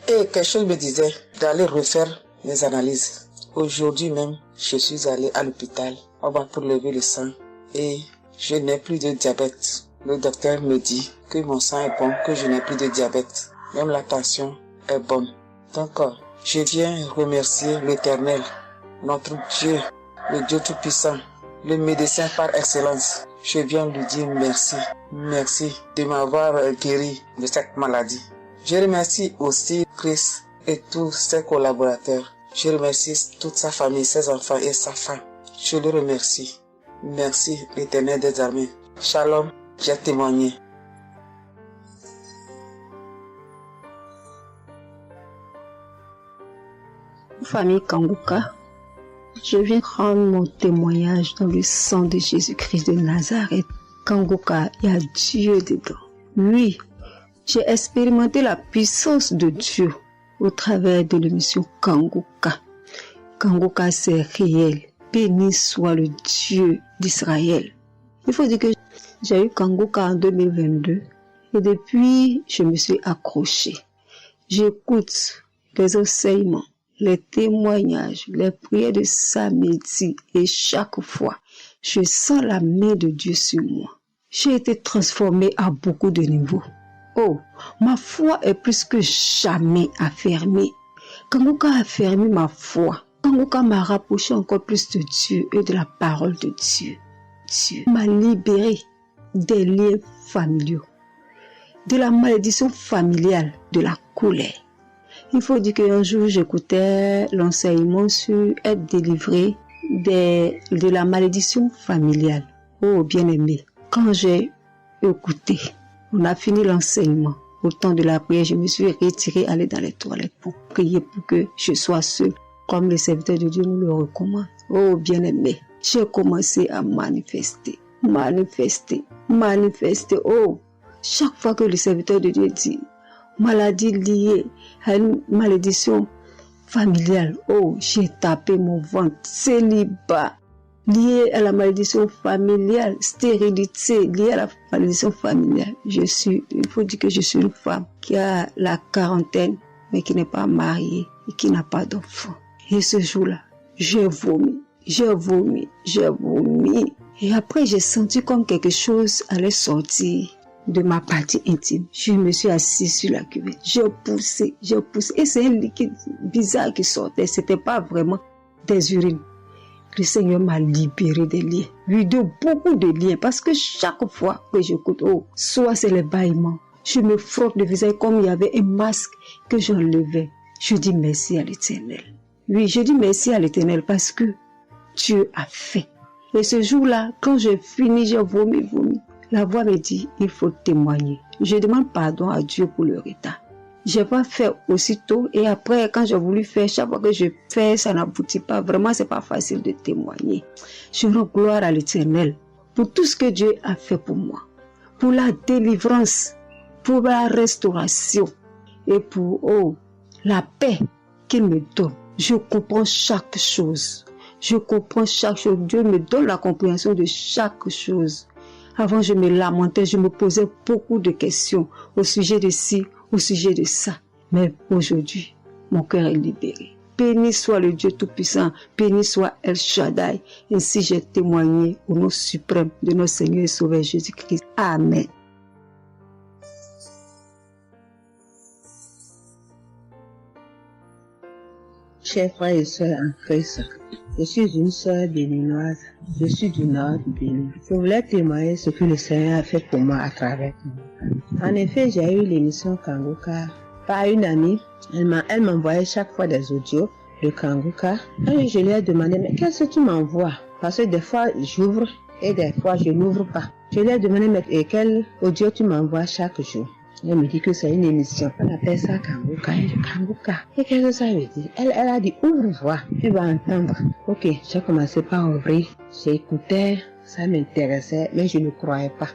Et quelque chose me disait d'aller refaire mes analyses. Aujourd'hui même, je suis allé à l'hôpital. On va pour lever le sang et je n'ai plus de diabète. Le docteur me dit que mon sang est bon, que je n'ai plus de diabète. Même la tension est bonne. Donc, je viens remercier l'Éternel, notre Dieu, le Dieu Tout-Puissant, le médecin par excellence. Je viens lui dire merci. Merci de m'avoir guéri de cette maladie. Je remercie aussi Christ et tous ses collaborateurs. Je remercie toute sa famille, ses enfants et sa femme. Je le remercie. Merci l'Éternel des armées. Shalom, j'ai témoigné. Famille Kanguka, je viens rendre mon témoignage dans le sang de Jésus-Christ de Nazareth. Kanguka, il y a Dieu dedans. Oui, j'ai expérimenté la puissance de Dieu au travers de l'émission Kanguka. Kanguka, c'est réel. Béni soit le Dieu d'Israël. Il faut dire que j'ai eu Kanguka en 2022 et depuis, je me suis accrochée. J'écoute les enseignements, les témoignages, les prières de samedi et chaque fois, je sens la main de Dieu sur moi. J'ai été transformée à beaucoup de niveaux. Oh, ma foi est plus que jamais affermie. Kanguka a affermi ma foi. Kanguka m'a rapproché encore plus de Dieu et de la parole de Dieu. Dieu m'a libéré des liens familiaux, de la malédiction familiale, de la colère. Il faut dire qu'un jour, j'écoutais l'enseignement sur être délivré de la malédiction familiale. Oh, bien-aimé, quand j'ai écouté, on a fini l'enseignement. Au temps de la prière, je me suis retirée, aller dans les toilettes pour prier pour que je sois seule, comme le serviteur de Dieu nous le recommande. Oh, bien-aimé, j'ai commencé à manifester. Oh, chaque fois que le serviteur de Dieu dit maladie liée à une malédiction familiale, oh, j'ai tapé mon ventre. Célibat lié à la malédiction familiale, stérilité liée à la malédiction familiale. Il faut dire que je suis une femme qui a la quarantaine, mais qui n'est pas mariée et qui n'a pas d'enfant. Et ce jour-là, j'ai vomi. Et après, j'ai senti comme quelque chose allait sortir de ma partie intime. Je me suis assise sur la cuvette. J'ai poussé. Et c'est un liquide bizarre qui sortait. C'était pas vraiment des urines. Le Seigneur m'a libéré des liens. Oui, de beaucoup de liens. Parce que chaque fois que j'écoute, soit c'est les bâillements. Je me frotte le visage comme il y avait un masque que j'enlevais. Je dis merci à l'Éternel. Oui, je dis merci à l'Éternel parce que Dieu a fait. Et ce jour-là, quand j'ai fini, j'ai vomi. La voix me dit, il faut témoigner. Je demande pardon à Dieu pour le retard. Je n'ai pas fait aussitôt et après, quand j'ai voulu faire, chaque fois que je fais, ça n'aboutit pas. Vraiment, c'est pas facile de témoigner. Je rends gloire à l'Éternel pour tout ce que Dieu a fait pour moi. Pour la délivrance, pour la restauration et pour, la paix qu'il me donne. Je comprends chaque chose. Dieu me donne la compréhension de chaque chose. Avant, je me lamentais, je me posais beaucoup de questions au sujet de ci, au sujet de ça. Mais aujourd'hui, mon cœur est libéré. Béni soit le Dieu Tout-Puissant, béni soit El Shaddai. Ainsi j'ai témoigné au nom suprême de notre Seigneur et Sauveur Jésus-Christ. Amen. Chers frères et sœurs en Christ, je suis une sœur béninoise, je suis du nord du Bénin. Je voulais témoigner ce que le Seigneur a fait pour moi à travers moi. En effet, j'ai eu l'émission Kanguka par une amie. Elle m'envoyait chaque fois des audios de Kanguka. Et je lui ai demandé, mais qu'est-ce que tu m'envoies? Parce que des fois, j'ouvre et des fois, je n'ouvre pas. Je lui ai demandé, mais quel audio tu m'envoies chaque jour? Elle me dit que c'est une émission. On appelle ça Kanguka. Kanguka. Et qu'est-ce que ça veut dire? Elle a dit, ouvre-voir, tu vas entendre. Ok, j'ai commencé par ouvrir. J'écoutais, ça m'intéressait, mais je ne croyais pas.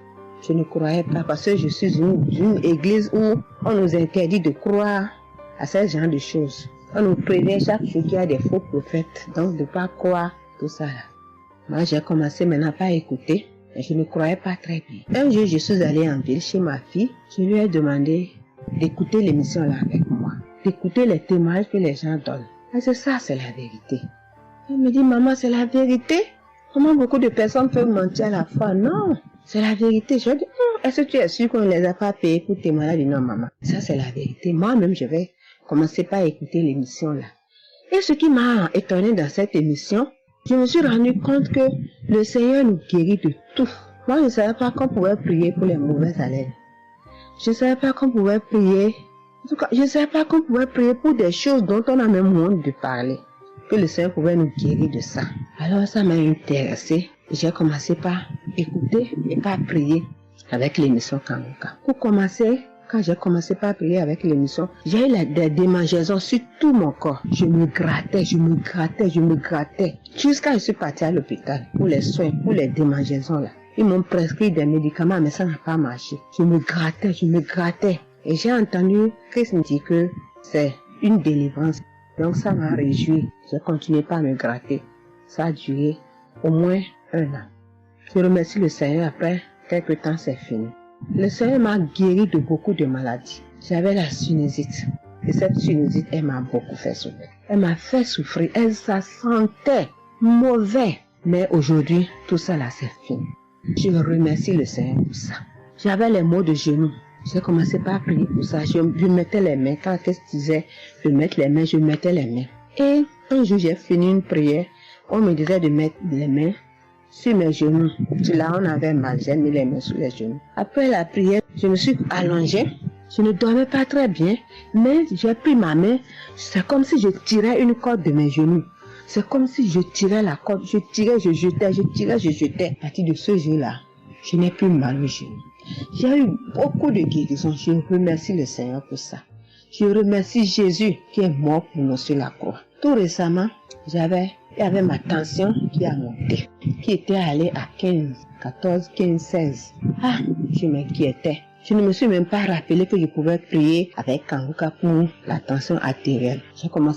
Je ne croyais pas parce que je suis une église où on nous interdit de croire à ce genre de choses. On nous prévient chaque jour qu'il y a des faux prophètes, donc de ne pas croire tout ça là. Moi, j'ai commencé maintenant par écouter, mais je ne croyais pas très bien. Un jour, je suis allée en ville chez ma fille. Je lui ai demandé d'écouter l'émission là avec moi, d'écouter les témoignages que les gens donnent. Et c'est ça, c'est la vérité. Elle me dit, maman, c'est la vérité? Comment beaucoup de personnes peuvent mentir à la fois? Non, c'est la vérité. Je lui ai dit, est-ce que tu es sûr qu'on ne les a pas payés pour témoigner? Elle a dit, non, maman, ça c'est la vérité. Moi-même, je vais commencer par écouter l'émission là. Et ce qui m'a étonné dans cette émission, je me suis rendu compte que le Seigneur nous guérit de tout. Moi, je ne savais pas qu'on pouvait prier pour les mauvaises haleines. Je ne savais pas qu'on pouvait prier. En tout cas, je ne savais pas qu'on pouvait prier pour des choses dont on a même honte de parler. Que le Seigneur pouvait nous guérir de ça. Alors ça m'a intéressé. J'ai commencé par écouter et par prier avec l'émission Kanguka. Pour commencer, quand j'ai commencé par prier avec l'émission, j'ai eu des démangeaisons sur tout mon corps. Je me grattais. Jusqu'à ce que je suis partie à l'hôpital pour les soins, pour les démangeaisons là. Ils m'ont prescrit des médicaments, mais ça n'a pas marché. Je me grattais. Et j'ai entendu Christ me dire que c'est une délivrance. Donc ça m'a réjoui. J'ai continué par me gratter. Ça a duré au moins 1 an. Je remercie le Seigneur, après quelques temps c'est fini. Le Seigneur m'a guéri de beaucoup de maladies. J'avais la sinusite. Et cette sinusite, elle m'a beaucoup fait souffrir. Elle m'a fait souffrir. Ça sentait mauvais. Mais aujourd'hui, tout ça là, c'est fini. Je remercie le Seigneur pour ça. J'avais les maux de genoux. J'ai commencé par prier pour ça. Je mettais les mains. Quand qu'est-ce que disait de mettre les mains, je mettais les mains. Et un jour, j'ai fini une prière. On me disait de mettre les mains sur mes genoux. Là, on avait mal. J'ai mis les mains sur les genoux. Après la prière, je me suis allongée. Je ne dormais pas très bien. Mais j'ai pris ma main. C'est comme si je tirais une corde de mes genoux. C'est comme si je tirais la corde. Je tirais, je jetais. À partir de ce jour-là, je n'ai plus mal aux genoux. J'ai eu beaucoup de guérisons. Je remercie le Seigneur pour ça. Je remercie Jésus qui est mort pour nous sur la croix. Tout récemment, il y avait ma tension qui a monté, qui était allée à 15, 14, 15, 16. Ah, je m'inquiétais. Je ne me suis même pas rappelé que je pouvais prier avec Kanguka pour la tension artérielle. J'ai commencé